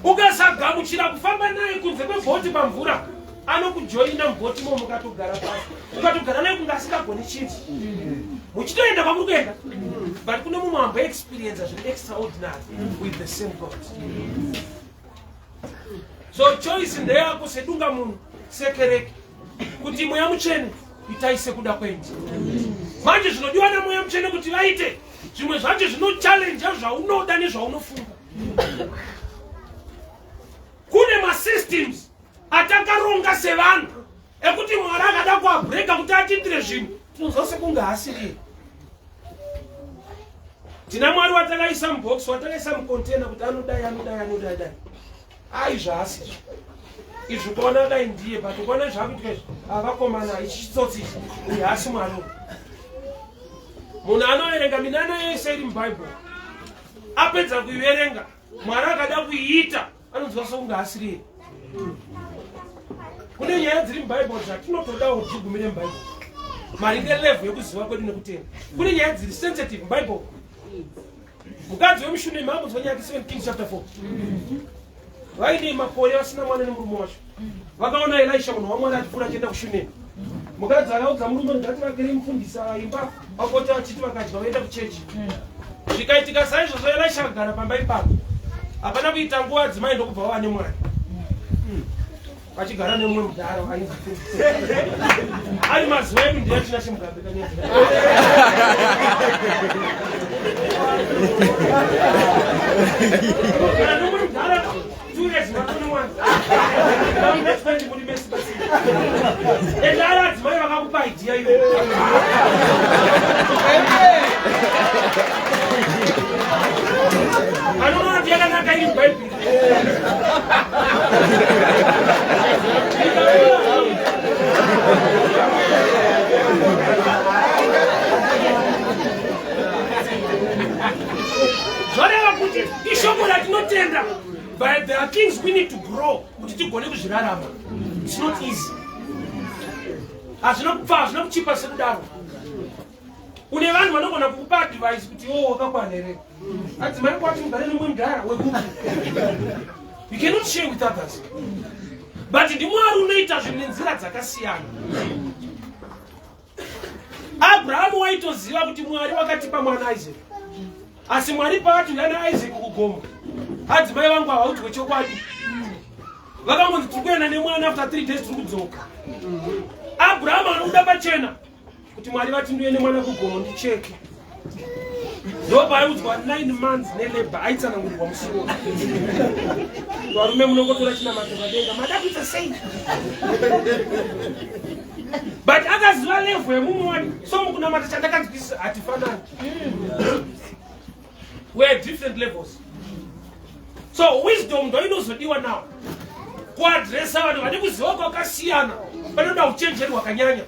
Ukasagamuchira kufamba naye kunze kwebhoti pamvura, anokujoina mubhoti mo mukatogara pasi. Ukatogara naye kunge asingagoni chinhu. Muchitoenda kwamuri kuenda, but kune mumwe wamba experience zviri extraordinary with the same God. So choice ndeyako sedunga munhu sekereke kuti mweya mutsvene itaise kuda kwendi. Manje zvinodiwa namweya mutsvene kuti vaite zvimwe zvacho zvinochallenge zvaunoda nezvaunofunga. Kune masystems atakaronga sevanhu ekuti Mwari akada kuabreka kuti atiitire zvinhu tinozwa sekunge haasiri. Tina Mwari watakaisa mubox, watakaisa mucontainer kuti anodai. Ai zvaasiri. izvukona dai ndiye but ukona zvakuitwa avakomana ichitsotsi ihasi mwari munhu anoverenga minano yese iri mubhaibheri apedza kuiverenga mwari akada kuiita anonzwa sokunge asiri kune nyaya dziri mubhaibheri zvatinotoda kuti tigumire mubhaibheri maringe level yekuziva kwedu nekutenda kune nyaya dziri sensitive mubhaibheri mukadzi wemushunami makunzwa nyaya 7 Kings chapter 4 vaine makore vasina mwana nemurume wacho vakaona Elisha munhu wamwari achipfuura achienda kushunami mukadzi akaudza murume ngati vagere mufundisa imba vakoti vachiti vakadya vaenda kuchechi zvikaitika saizvozvo Elisha akagara pamba ipapo hapana kuita nguva adzimai ndokubva vava nemwana vachigara nemumwe mudhara ari mazuva edu ndiyachina chimugambe kana nomumwe mudhara 2 years makone mwana endara adzimai vakakupa idea iyo anoona kuti yakanaka iri mubhaibheri zvoreva kuti ishoko ratinotenda but there are things we need to grow kuti tigone kuzvirarama. It's not easy. Hazvina kupfa, hazvina kuchipa sekudaro. Une vanhu vanogona kukupa advice kuti wakakwana here. Adzimai kwati mugare nomumwe mudhara wekupi. You cannot share with others. But ndimwari unoita zvinhu nenzira dzakasiyana. Abrahamu waitoziva kuti Mwari wakatipa mwana Isaac. Asi Mwari paati ndana Isaac kugomo. Adzimai vangu havauti wechokwadi. Vakangonzi tiri kuenda nemwana after 3 days tiri kudzoka. Abrahamu anoda pachena kuti Mwari vati ndiende mwana kugomo ndicheke. Ndopa aiudzwa 9 months neleba aitsanangurirwa musoro. Varume munongotora chinamato padenga mada kuita sei. But akaziva level yemumwari so mukunamata chandakadzikisa hatifanani. We're at different levels. So wisdom ndo inozodiwa now. Kuadresa vanhu vane kuziva kwakasiyana vanoda uchenjeri hwakanyanya.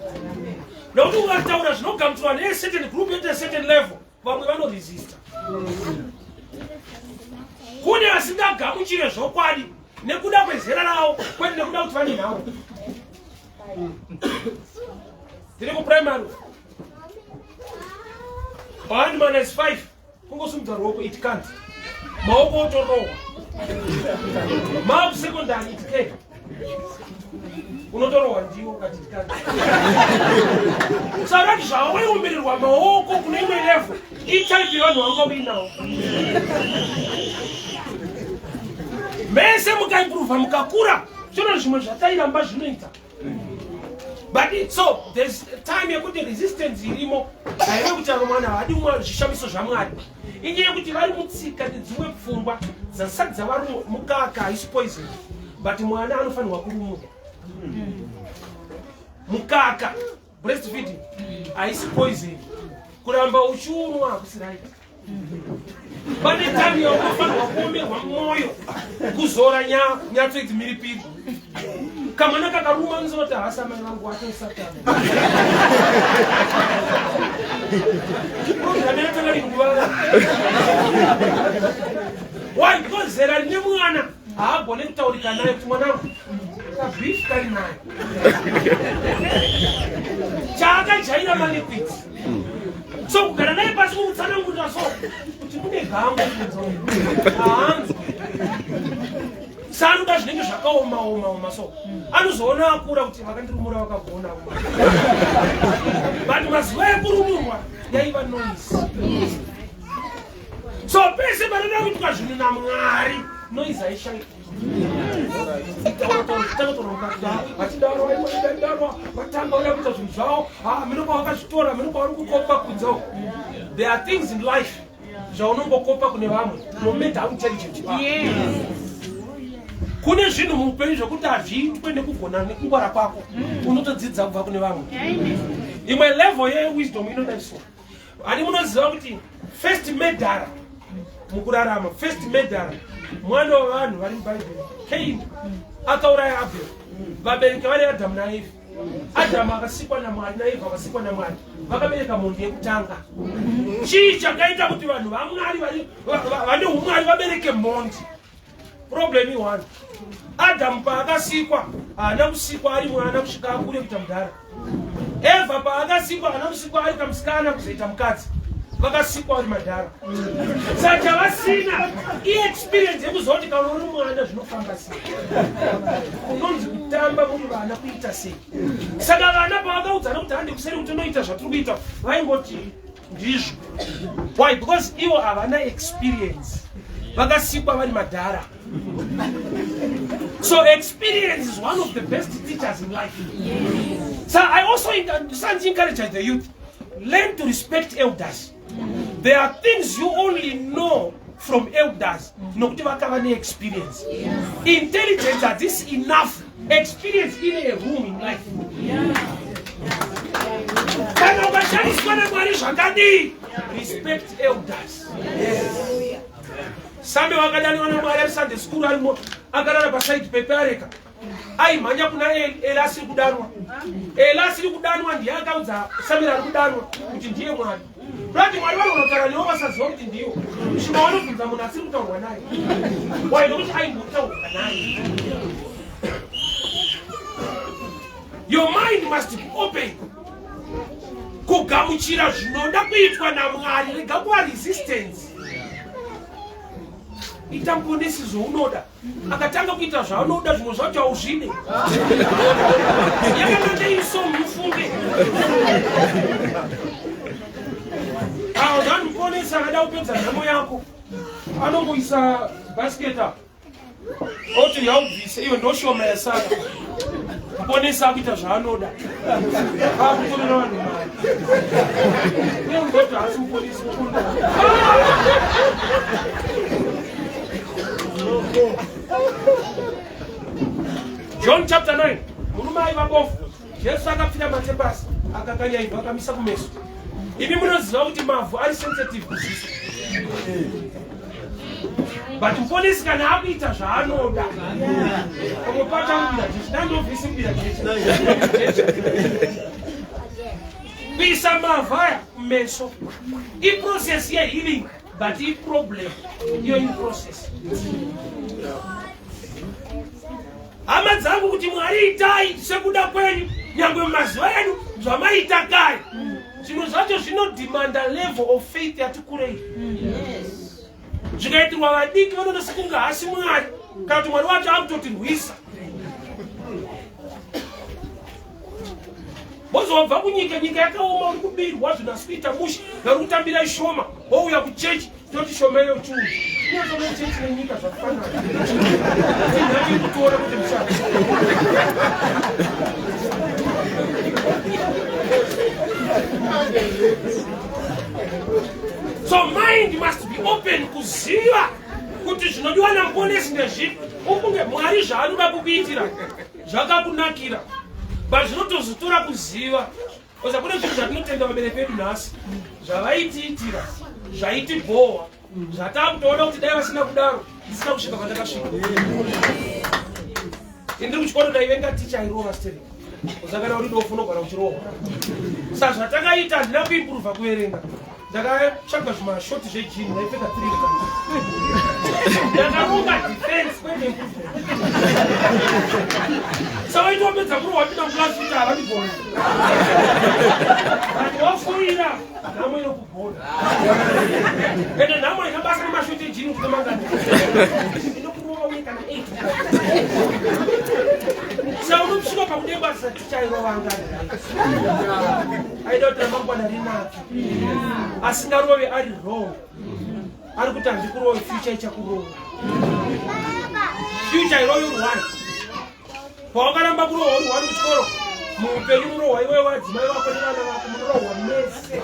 Nokuti ukataura zvinogamuchirwa ne certain group at a certain level vamwe vanoresista. Kune vasingagamuchire zvokwadi nekuda kwezera ravo kwete nekuda kuti vane nhau. Tiri kuprimary 1 minus 5 kungosumudza ruoko it can't. Maoko otorohwa. Maku secondary it can. Unotorohwa ndiwo kati it can't. Saka zvavo waiumbirirwa maoko kune imwe level itype yevanhu vanga uinawo. Mese mukaimprova mukakura zvino zvimwe zvatairamba zvinoita. But so there's time yekuti resistance irimo haive kuti aromwana havadi zvishamiso zvaMwari. Inyaya yekuti vari mutsika nedzimwe pfungwa dzasati dzavari mukaka haisi poison but mwana anofanirwa kurumwa. Mukaka breastfeeding haisi poison kuramba uchiunwa hakusiraita. Pane time yaunofanirwa kuomerwa mwoyo kuzora nyatso idzimhiripiri. Kamwana kakaruma nzota hasa mai vangu wacho usatana. Why? Because zera rine mwana haagone kutaurika naye kuti mwanangu kabeef kari naye. Chaakajaira maliquid. So kugara naye pasi mutsanangurira so kuti mune gangu haanzwi. Sanoda zvinenge zvakaoma so anozoona akura kuti vakandirumura vakagona. But mazuva ekurumurwa yaiva noise. So pese panoda kuitwa zvinhu naMwari noise aishaika. There are things in life zvaunongokopa kune vamwe no matter how intelligent you are. Kune zvinhu muupenyu zvokuti hazviitwe nekugona nekungwara kwako unotodzidza kubva kune vamwe. Imwe level yewisdom inodaiso ani munoziva kuti first medhara mukurarama first medhara mwana wavanhu vari mubhaibheri Cain akauraya Abel. Vabereki vari Adhamu naEvha. Adhamu akasikwa naMwari naEvha akasikwa naMwari. Vakabereka mhondi yekutanga. Chii chakaita kuti vanhu vaMwari vane umwari vabereke mhondi? Problem iwani. Adhamu paakasikwa haana kusikwa ari mwana kusvika akure kuita mudhara. Evha paakasikwa haana kusikwa ari kamusikana kuzoita mukadzi. Vakasikwa ari madhara. Saka vasina experience yekuziva kuti kana uri mwana zvinofamba sei. Unonzi kutamba muri vana kuita sei. Saka vana pavakaudzana kuti handi kuseri kuti unoita zvatiri kuita vaingoti ndizvo. Why? Because ivo havana experience. Vakasikwa vari madhara. So experience is one of the best teachers in life. So I also encourage the youth, learn to respect elders. There are things you only know from elders, not experience. Intelligence is enough. Experience in a room in life. Respect elders. Sambe wakadani wana mwari Sunday school alimo agarara paside pepereka. Ai manya kuna elasi kudanwa. Elasi kudanwa ndiye akaudza Samira kudanwa kuti ndiye mwari. Brati mwari wale unotara ni ovasaziva kuti ndiyo. Shimawano kunza munhu asiri kutaurwa naye. Why nokuti aimbotaurwa naye. Your mind must be open. Kugamuchira zvinoda kuitwa naMwari, rega kuva resistance. Ita muponesi zvaunoda. Akatanga kuita zvaunoda zvimwe zvacho hauzvide. Yakananga iso mufunge. Zvanu muponesi akada kupedza nhamo yako. Anongoisa basket up. Oti yaubvise iwe ndoshoma yasaka. Muponesi akuita zvaanoda. Akutorera vanhu mari. Uye ungoti hasi muponesi mukunda. John chapter 9. Murume aiva bofu. Jesu akapfira matepasi akakanya ibva akamisa kumeso. Imi munoziva kuti mavhu ari sensitive kuziso. But muponesi kana akuita zvaanoda. Umopata mbira Jesu. Ndandobvisi mbira Jesu. Kuisa mavhu aya kumeso. I-process ye-healing. But the problem, you're in process. Hama dzangu kuti Mwari itai sekuda kwenyu nyangwe mazuva yenu zvamaita kare. Zvinhu zvacho zvinodemanda level of faith yati kurei. Zvikaitirwa vadiki vanonosekunga hasi Mwari kana kuti Mwari wacho akutotirwisa. Mozobva kunyika nyika yakaoma uri kubirwa zvinasvita mushi vari kutambira ishoma wouya kuchechi toti shoma iyo chungu. Inozono chechi nenyika zvafanana. Ndati kutora kuti mshaka. So mind must be open kuziva kuti zvinodiwa namuponesi ndezvipi. Ukunge Mwari zvaanoda kukuitira zvakakunakira. But zvinotozotora kuziva. Oza kune zvinhu zvatinotenda vabereki vedu nhasi. Zvavaitiitira, zvaitibhohwa, zvatakutoona kuti dai vasina kudaro, ndisina kusvika kwandakasvika. Ndiri kuchikoro ndaivenga ticha airova steri. Uzakana uri dofu unogara uchirova. Saka zvatakaita handina kuimprova kuverenga. Ndakatsvaga zvimashoti zvejini ndaipfeka 3 times. Ndakarunga defense kwete improvement. Saka waitopedza kuro wapinda muklasi kuti havandigoni. But wafuira nhamo inokugona. Ende nhamo ina basa nemashoti ejini kuti mangani. Inokurova uye kana 8. Saka unokusvika pakudenga tichairova angani. Aida kuti ramangwana rinake. Asingarove ari wrong. Ari kuti handikurova future ichakurova. Future irove uri 1. Pawakaramba kurova uri 1 kuchikoro, muupenyu murohwa iwe wadzimai vako nevana vako munorohwa mese.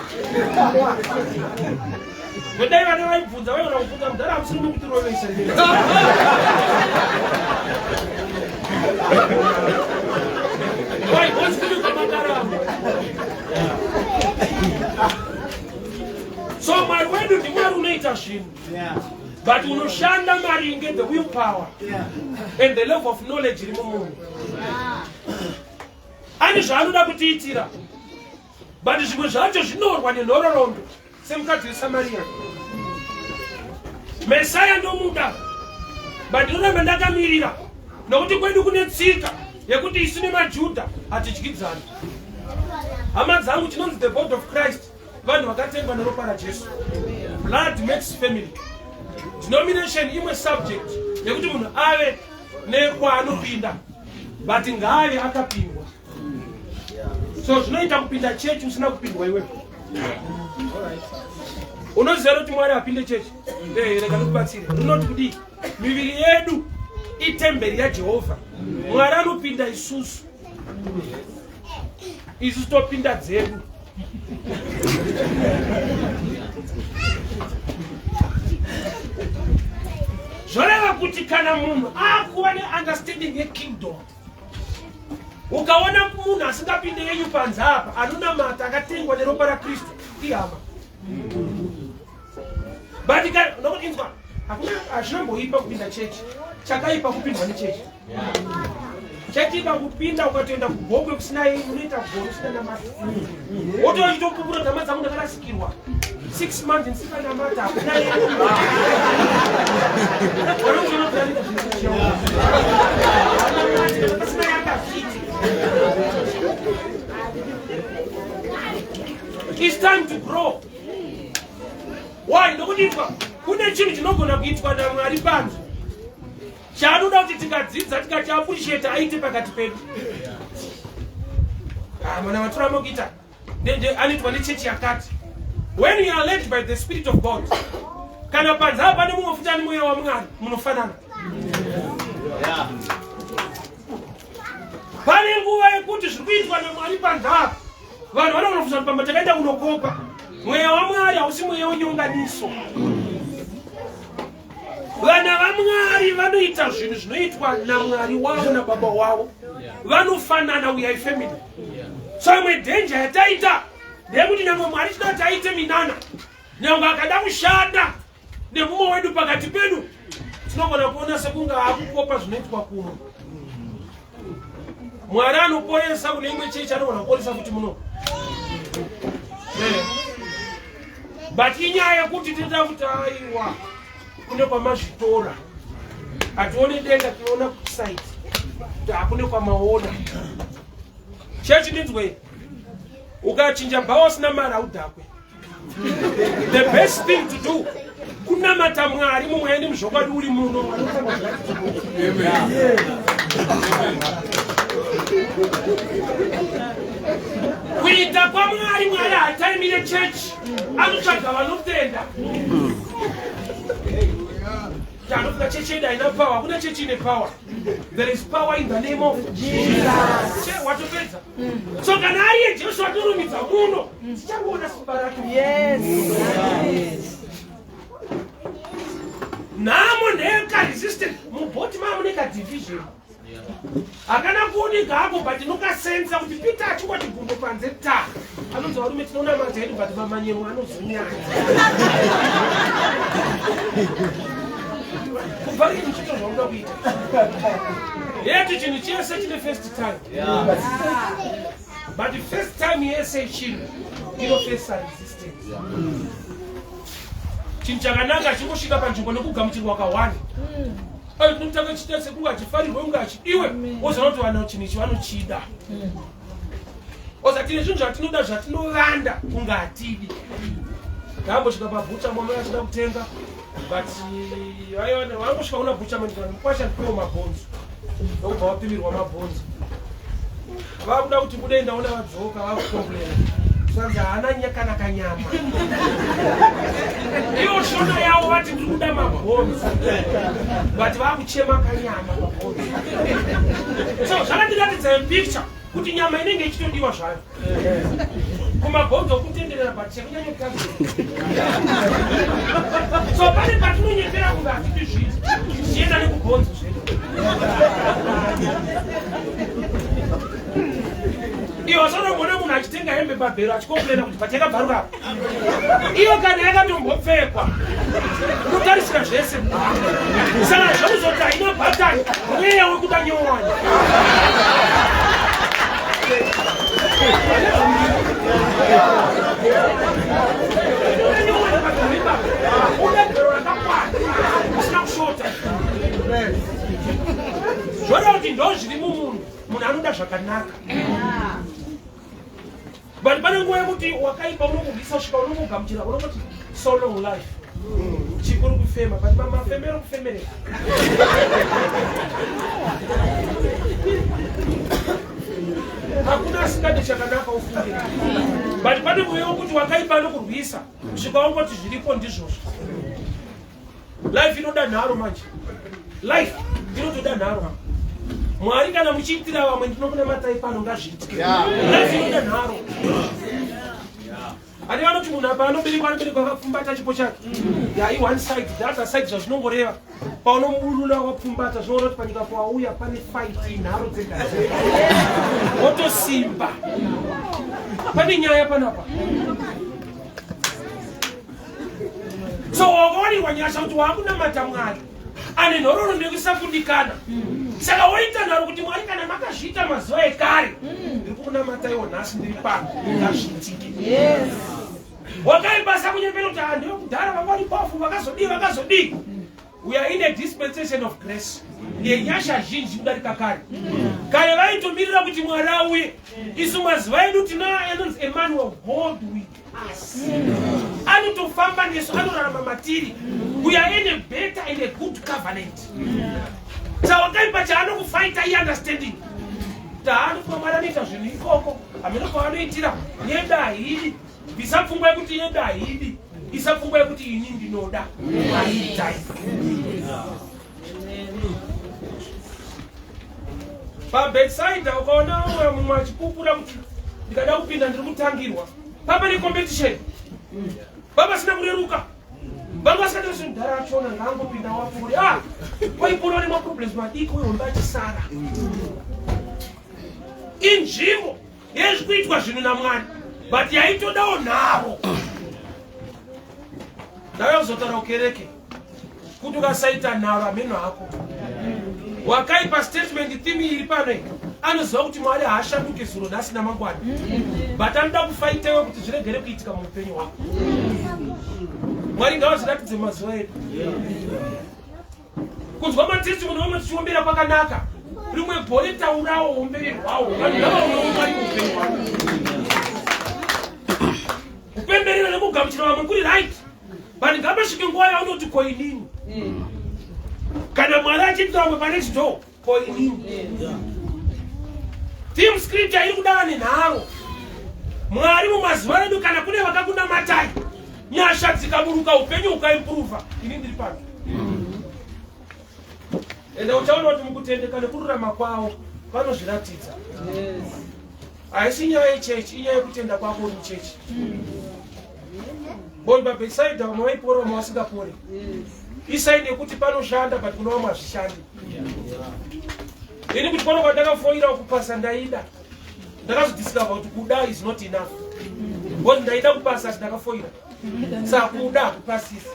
Ngodai vana vaibvunza vaigona kubvunza mudhara hamusiri mukutirovesa. Why? What's good with Makarama? So Mwari wedu ndi Mwari unoita zvinhu. But unoshanda maringe the willpower and the level of knowledge irimumunhu. Ani zvanoda kutiitira. But zvimwe zvacho zvinorwa nenhororondo semukadzi weSamaria. Messiah ndomuda. But ndoramba ndakamirira nokuti kwedu kune tsika yekuti isu nemaJudha hatidyidzani. Hama dzangu chinonzi the body of Christ. Vanhu vakatengwa neropa raJesu. Blood makes family. Denomination imwe subject yekuti munhu ave nekwaanopinda but ngaave akapindwa. So zvinoita kupinda church usina kupindwa iwe. Unoziva kuti Mwari apinde church? Rega ndikubatsire. Unoti kudi miviri yedu itemberi yaJehovha. Mwari anopinda isusu. Isusu topinda dzedu. Zvoreva kuti kana munhu akuva neunderstanding yekingdom, ukaona munhu asingapinde yenyu panze apa anonamata akatengwa neropa raKristu ihama. But nokuti inzwa hazvinomboipa kupinda chechi, chakaipa kupindwa nechechi. Chechi ikakupinda ukatoenda kugogwe kusina unoita goro usina namata. Wotopupura nhama dzangu ndakarasikirwa 6 months ndisina namata hakuna yenyu. It's time to grow. Why? Nokuti kune chinhu chinogona kuitwa naMwari panze. Chaanoda kuti tikadzidza tikati appreciate aite pakati pedu. Mwana watoramo kuita anoitwa nechechi yakati. When you are led by the Spirit of God, kana panze apa pane mumwe futi ane mweya waMwari munofanana. Pane nguva yekuti zviri kuitwa naMwari panze apa vanhu vanogona kufunga pamba takaenda kunokopa. Mweya waMwari hausi mweya wenyonganiso. Vana vaMwari vanoita zvinhu zvinoitwa naMwari wavo nababa wavo. Vanofanana, we are family. So imwe danger yataita ndeyekuti nyangwe Mwari chinoti aite minana, nyangwe akada kushanda nemumwe wedu pakati pedu, tinogona kuona sekunge akukopa zvinoitwa kumwe. Mwari anoporesa kune imwe chechi, anogona kuporesa kuti muno. But inyaya yekuti tinoda kuti aiwa kune kwamazvitora, hatione denga, tinoona kusite kuti hakune kwamaona. Chechi ndinzwe, ukachinja bhawa usina mari haudhakwe. The best thing to do kunamata Mwari mumwe muzvokwadi uri muno. Kuita kwaMwari, Mwari hataimire chechi, anotsvaga vanotenda. Chanofunga chechi yedu haina power, hakuna chechi ine power. There is power in the name of Jesus. Watopedza. So kana ari yeJesu atorumidza muno, tichangona simba rake. Yes. Namo neka resistant, mubhoti mamo neka division. Akana kuoneka hapo but nokasensa kuti Peter achingwa chigumbo panze ta. Anonzi varume tinoona mata edu but mamanyemo anozunyana. Kubvari nchito zvaunoda kuita. Yetu chinhu chese chine first time. But the first time yese chinhu inofesa resistance. Chinhu chakanaka chingosvika panzvimbo nekugamuchirwa ka1. Tinotanga chita sekunge achifarirwe kunge achidiwe, wozoona kuti vanhu chinhu ichi vanochida. Ozatine zvinhu zvatinoda zvatinovanda kunge hatidi. Ndambosvika pabhucha mama achida kutenga, but wangosvika una bhucha mani kwasha ndipewo mabhonzo. Ndokubva wapimirwa mabhonzo. Vakuda kuti bude ndaona vadzoka vakukomplena. Sanzi haana nyakana kanyama. Iwo shona yavo vati ndiri kuda mabhonzo. But vakuchema kanyama mabhonzo. So zvakatiratidza picture kuti nyama inenge ichitodiwa zvayo. Kumabhonzo kutenderera but chekunyanya kutadza. So pane patinonyepera kunge hatidi zvinhu zvichienda nekubhonzo zvedu. Iwo sanogona munhu achitenga hembe pabhero achikomplena kuti patakabvaruka. Iyo kana yakatombopfekwa Unotarisira zvese. Saka zvozoti ina bhatani mweya wekutanyowanya. Zvona kuti ndo zviri mumunhu, munhu anoda zvakanaka. But pane nguva yekuti wakaipa unokubvisa kusvika unomugamuchira unongoti so long life. Chikuru kufema, but mafemero kufemerera. Hakuna asikade chakanaka ufunge. But pane nguva yekuti wakaipa anokurwisa kusvika ungoti zviripo ndizvozvo. Life inoda nharo manje. Life inotoda nharo. Mwari kana muchiitira vamwe ndinokunamatai pano ngazviitike. Life inoda nharo. Ani vanoti munhu apa anoberekwa akapfumbata chipo chake. I one side, the other side zvazvinongoreva. Paunomuruna wakapfumbata zvinoreva kuti panyika pauya pane fight nharo dzega. Wotosimba. Pane nyaya panapa. So wakawarirwa nyasha kuti wakunamata Mwari ane nhororo ndekusakundikana. Saka woita nharo kuti Mwari kana makazviita mazuva ekare ndiri kukunamata iwo nhasi ndiri pano ngazviitike. Wakaibasa kunyepera kuti ndiyo kudhara vanga vari pafu vakazodii. We are in a dispensation of grace. Yenyasha zhinji kudarika kare. Kare vaitomirira kuti Mwari auye. Isu mazuva edu tinanonzi a man of God with us. Anotofamba nesu anorarama matiri. We are in a better and a good covenant. Saka wakaipa chaanokufaita iye understanding. Taanokuamara nita zvinhu ikoko. Hamena kwaanoitira nyenda hidi. Isapfungwa kuti yenda hidi. Isapfungwa kuti ini ndinoda. Aitai. Bedside ukaona mumwe achipupura kuti ndikada kupinda ndiri kutangirwa. Papa ni competition. Baba sina kureruka. Baba sakati zvindara achona ngangopinda wapuri. Waipona nema problems madiki wewe undachisara. Inzvimbo yezvikuitwa zvinhu naMwari. But yaitodawo nharo. Nawe uzotaura ukereke. Kuti ukasaita nharo ameno ako. Wakaipa statement theme iri pano iyi. Anoziva kuti Mwari haashanduke zuro nhasi namangwana. But anoda kufaitewo kuti zviregere kuitika muupenyu hwako. Mwari ngavazviratidze mazuva edu. Kunzwa matestimony vamwe tichiombera kwakanaka. Rimwe bhore taurawo umberi hwawo. Vanhu ngavaonawo Mwari muupenyu hwako. Kupemberera nekugamuchira vamwe kuri right. But ngapasvike nguva yaunoti koinini. Kana Mwari achiita vamwe panext door koinini. Theme scripture iri kudava nenharo. Mwari mumazuva edu kana kune vakakunamatai. Nyasha dzikaburuka upenyu ukaimprove. Ini ndiri pano. Ende uchaona kuti mukutendeka nekururama kwavo vanozviratidza. Haisi nyaya yechechi, inyaya yekutenda kwako uri muchechi. Boy beside vamwe vaipora vamwe vasingapori. Isaidi yekuti panoshanda but kuna vamwe hazvishandi. Ini kuti pano kwandakafoira kupasa ndaida. Ndakazodiscover kuti kuda is not enough. But ndaida kupasa ndakafoira. Saka kuda kupasisa.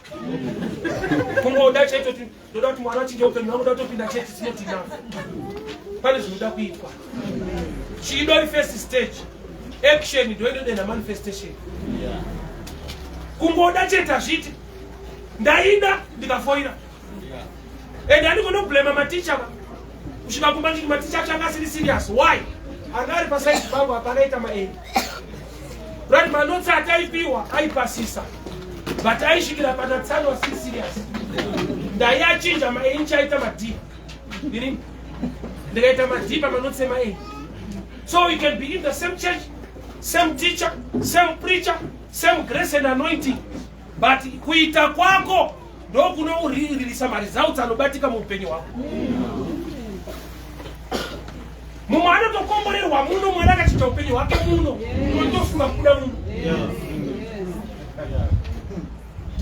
Kungoda cheto kuti ndoda kuti mwana achinje upenyu hwangu ndoda kutopinda chechi is not enough. Pane zvinoda kuitwa. Chido first stage. Action ndo inoda manifestation. Kungoda cheta zviti. Ndaida ndikafoira. And andikono blame maticha. Kusvika kumbanji maticha achanga asiri serious. Why? Angari pasai babu apanaita maeni. Right manotsi ataipiwa aipasisa. But aisvikira panatsano asiri serious. Ndayachinja maeni chaita madipa. Ndini ndikaita madipa manotsi maeni. So you can be in the same church, same teacher, same preacher, same grace and anointing. But kuita kwako ndo kunoririsa maresults anobatika muupenyu hwako. Mumwe anotokomborerwa muno Mwari akachita upenyu hwake muno. Unotofunga kuda muno.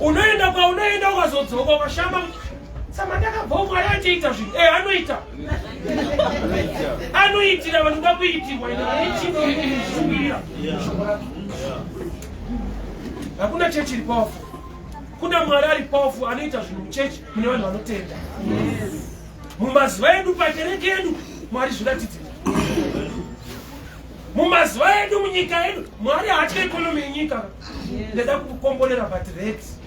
Unoenda ukazodzoka ukashama. Sama ndakabva Mwari achiita zvinhu. Anoita. Anoitira vanhu vakuitirwa ende vanichikushumira. Hakuna chechi iri powerful. kuna Mwari ari powerful anoita zvinhu muchechi mune vanhu vanotenda. Mumazuva edu pakereke yedu Mwari zviratidze. Mumazuva edu munyika yedu Mwari haatya ikonomi yenyika. Ndeda kukomborera but rates.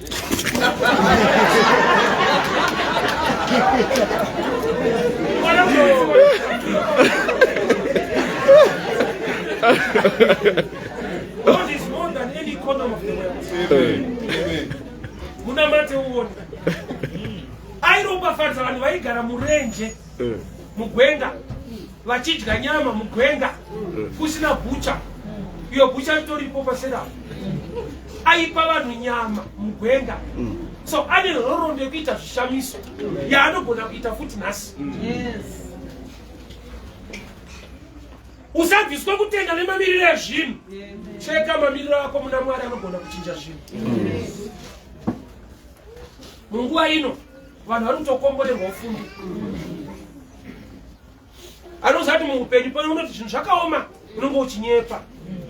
God is more than any economy of the world. Muna mate uone. Airopa fadza vanhu vaigara murenje, mugwenga, vachidya nyama mugwenga, kusina bucha. Iyo bucha itoripo pasera. Aipa vanhu nyama mugwenga. So ane rorondo yekuita zvishamiso yaanogona kuita futi nhasi. Usabviswa kutenda nemamiriro ezvinhu. Cheka mamiriro ako muna Mwari anogona kuchinja zvinhu. Munguva ino vanhu vari kutokomborerwa ufundi. Anozati muupenyu pano unoti zvinhu zvakaoma unenge uchinyepa.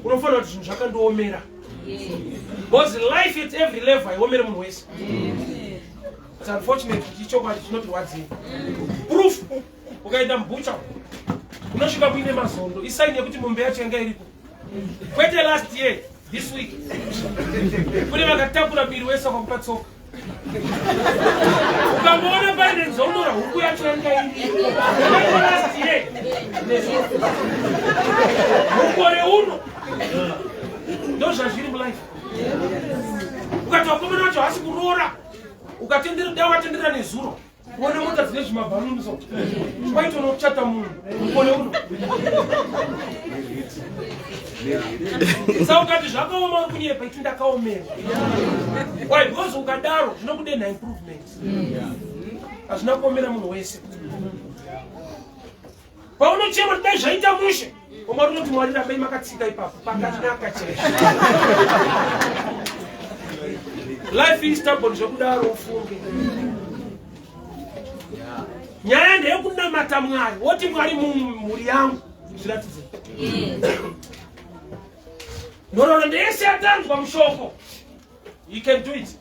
Unofanira kuti zvinhu zvakandoomera. Because life at every level haiomere munhu wese. It's unfortunate kuti ichokwadi chinotirwadzei. Proof ukaenda mubucha unosvika muine mazondo isaini yekuti mombe yacho yanga iripo. Kwete last year, this week. Kune vakatapura miri wese kwakupatsoka. Ukamboona paine nzondo rahuku yacho yanga iripo. Kwete last year. Mukore uno ndo zvazviri mulife. Ukati wakomana wacho hasi kuroora ukatendera nezuro kuona mota dzine zvimabharumzo kwaito nokuchata munhu mukore uno. Saka ukati zvakaoma uri kunyepa iti ndakaomera. Why? Because ukadaro zvinokudenha improvement. Hazvina kuomera munhu wese. Paunochema dai zvaita mushe Omar unoti Mwari rabai makatsika ipapo pakanaka cheshe. Life is stubborn zvekudaro ufunge. Nyaya ndeyekunamata Mwari. Woti Mwari mumhuri yangu zviratidze. Nhororo ndeyese yatanzwa mushoko. You can do it.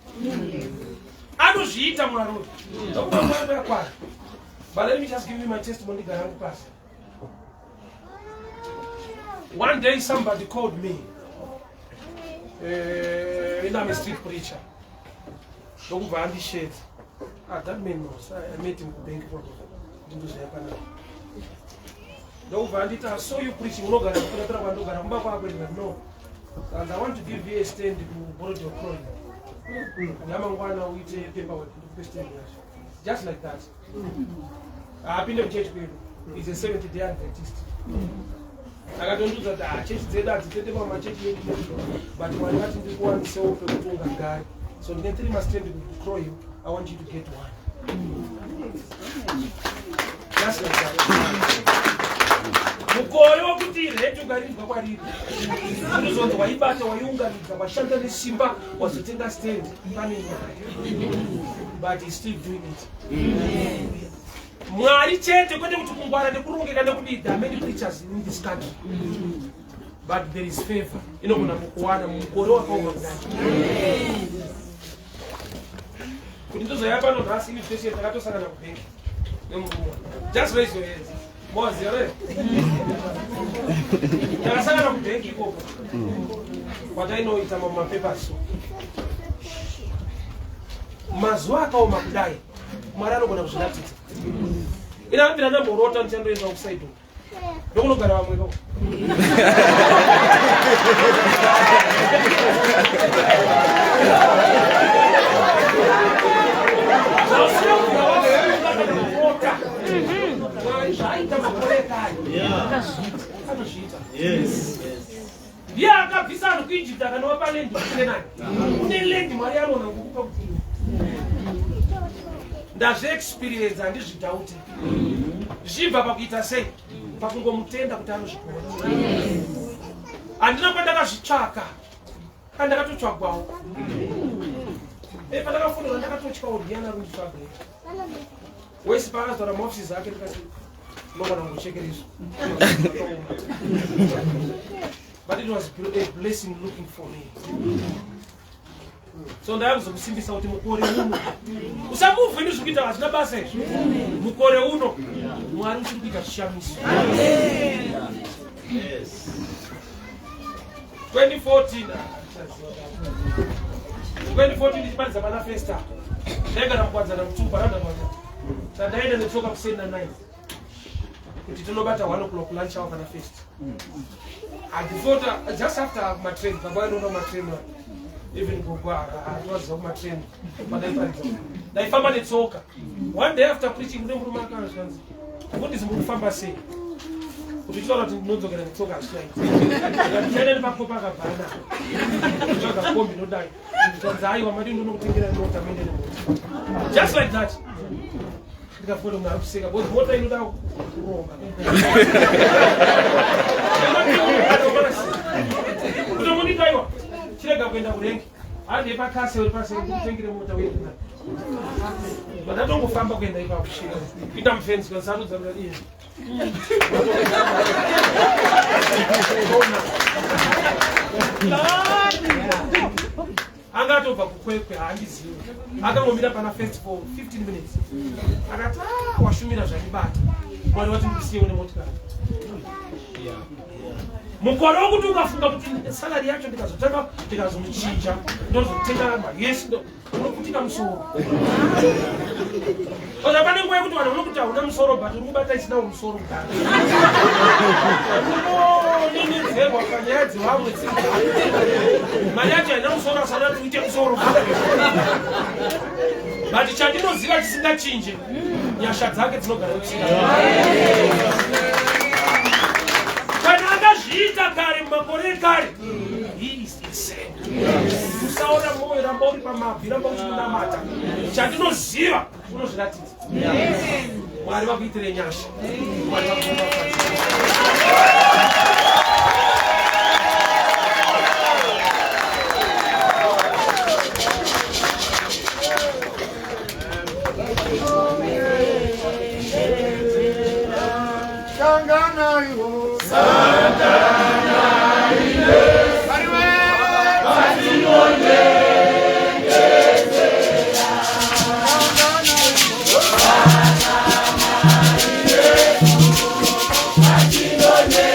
Anozviita Mwari uyu. Ndokuba Mwari yakwana. But let me just give you my testimony garangu pasi. One day somebody called me. And I'm a street preacher. Don't Vandi shade. That man knows. I met him in the bank. Don't Vandi, I saw you preaching. No, and I want to give you a stand to borrow your coin. Just like that. I've been a church people. He's a 70-day Adventist. I don't do that. Church said that. My church, but when I want to go and sell to the guy, so the 3 must tell you to call you. I want you to get one. Just like that. Mukoyo kuti retu garizwa kwariri. Unozonzi waibata waiunganidza washanda nesimba wazotenga stand pane nyaya. But he's still doing it. Mwari chete kwete kuti kungwara nekurongeka nekudii. There are many preachers in this country. But there is favor. Inogona kukuwana mukore wakaoma kudai. Kuti ndozoya pano nhasi invitation takatosangana kubenki nemuruwa. Just raise your hands. Mozi ere. Takasangana kubenki ikoko. Watainoita mapapers. Mazuva akaoma kudai. Mwari anogona kuzviratidza. Inambira ndamborota ndichandoenda kuside. Ndokunogara vamwe ikoko. Yes. Yeah, akabvisa vanhu kuEgypt akanova lendi kuKenani. Une lendi Mwari anona kukupa kuti. Ndazviexperience handizvidhauti. Zvichibva pakuita sei? Pakungomutenda kuti anozvikona. Handina kwandakazvitsvaka. Kandakatotsvagwawo. Pandakafundira ndakatotyawo Diana Rundfagre. Wese paakazora maofisi ake ndikati nogona kungochekerezvo. But it was a blessing looking for me. So ndakuzokusimbisa kuti mukore uno usamuvhe ndizvikuita hazvina basa izvo. Mukore uno Mwari uchiri kuita zvishamiso. 2014 ndichibatiza pana festa ndaigara mukwadzana mutupa randakwaza tandaenda netsoka kuseni na 9 kuti tinobata 1 o'clock lunch hour kana fest. I thought just after my train baba ndo my train even gogwa atwaza my train ndaifamba netsoka. One day after preaching ndemuruma akazvanzi kuti zimufamba sei kuti chitaura kuti ndinodzokera netsoka asinayi ndaenda nepakopa akabhana kutsvaga kombi nodai ndikadza aiwa madi ndinokutengera mota mende nemota just like that. Ndikafuta mwana kuseka because mota inoda kuronga kuti munitaiwa chirega kuenda kurengi handi pakase uri pasi ndikutengere mota wedu vanatongofamba kuenda ipapo kuita mufenzi kasarudza kuti iye angatobva kukwekwe haandizivi akangomira pana fest for 15 minutes akati washumira zvandibata mwari wati ndikusiyewo nemotikari. Mukore wokuti ukafunga kuti salari yacho ndikazotanga ndikazomuchinja ndozotenga magesi unokutika musoro. Oza pane nguva yekuti vanhu vanokuti hauna musoro but uri kubata isinawo musoro kudhara. Unonyenedzerwa panyaya dzevamwe mari yacho haina musoro asana kuti uite musoro. But chandinoziva chisingachinje nyasha dzake dzinogara kuchinja. Kana akazviita kare mumakore ekare he is insane. Usaona moyo ramba uri pamabvi ramba uchimunamata. Chandinoziva unozviratidza. Mwari vakuitire nyasha. Mwari vakuitire Don't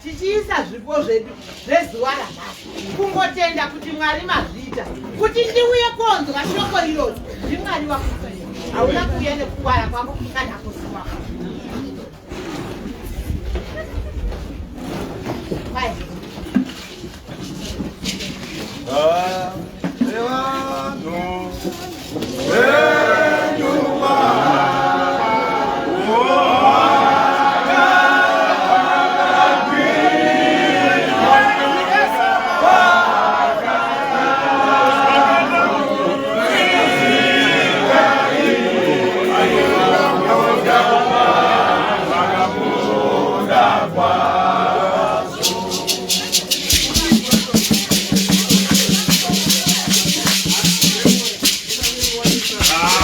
tichiisa zvipo zvedu zvezuva ranhasi kungotenda kuti Mwari mazviita kuti ndiuye konzwa shoko iroro ndiMwari wakutsanya hauna kuuya nekungwara kwako kana kusimwa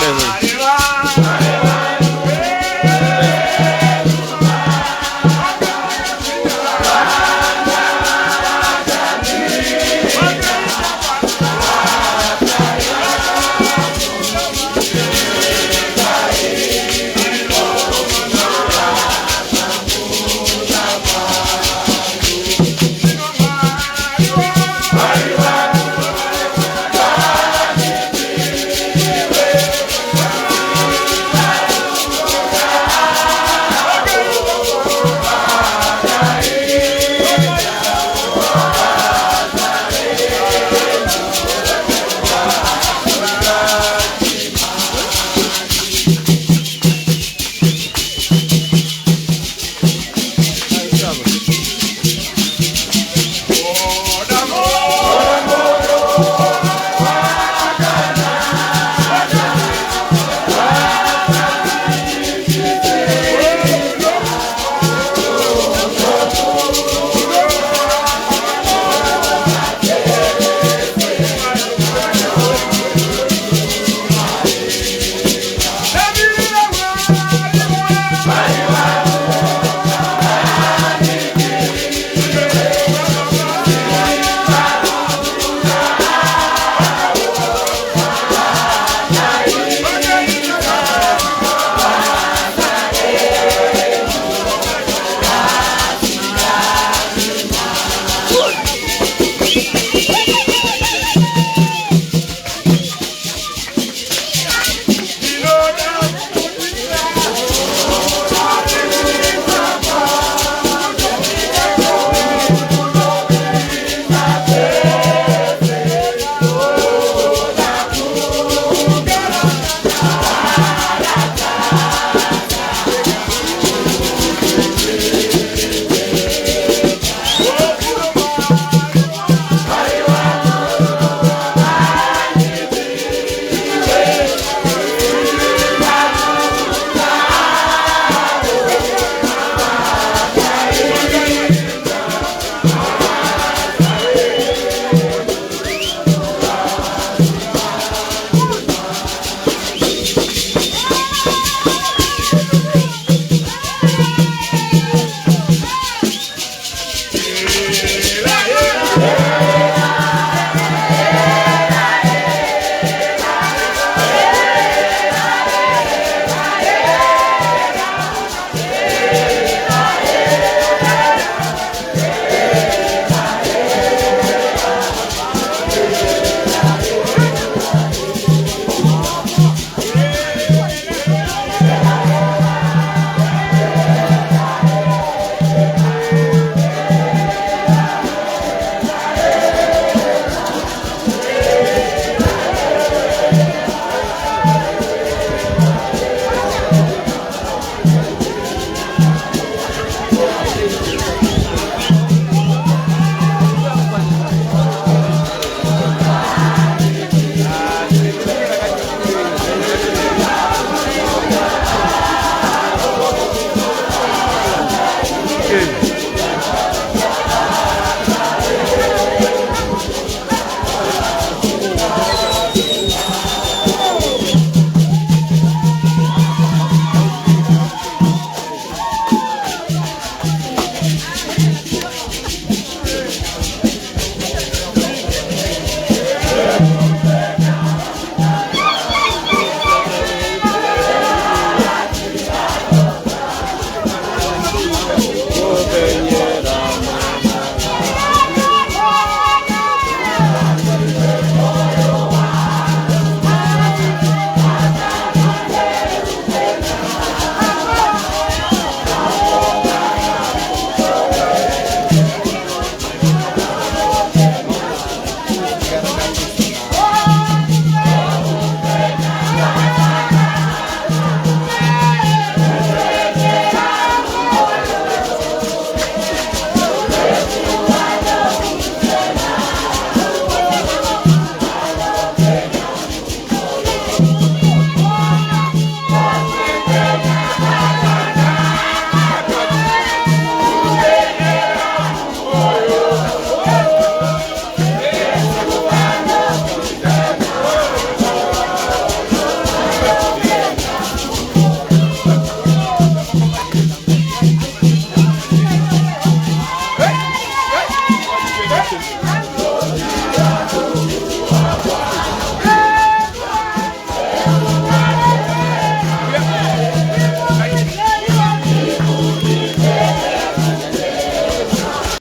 Amen.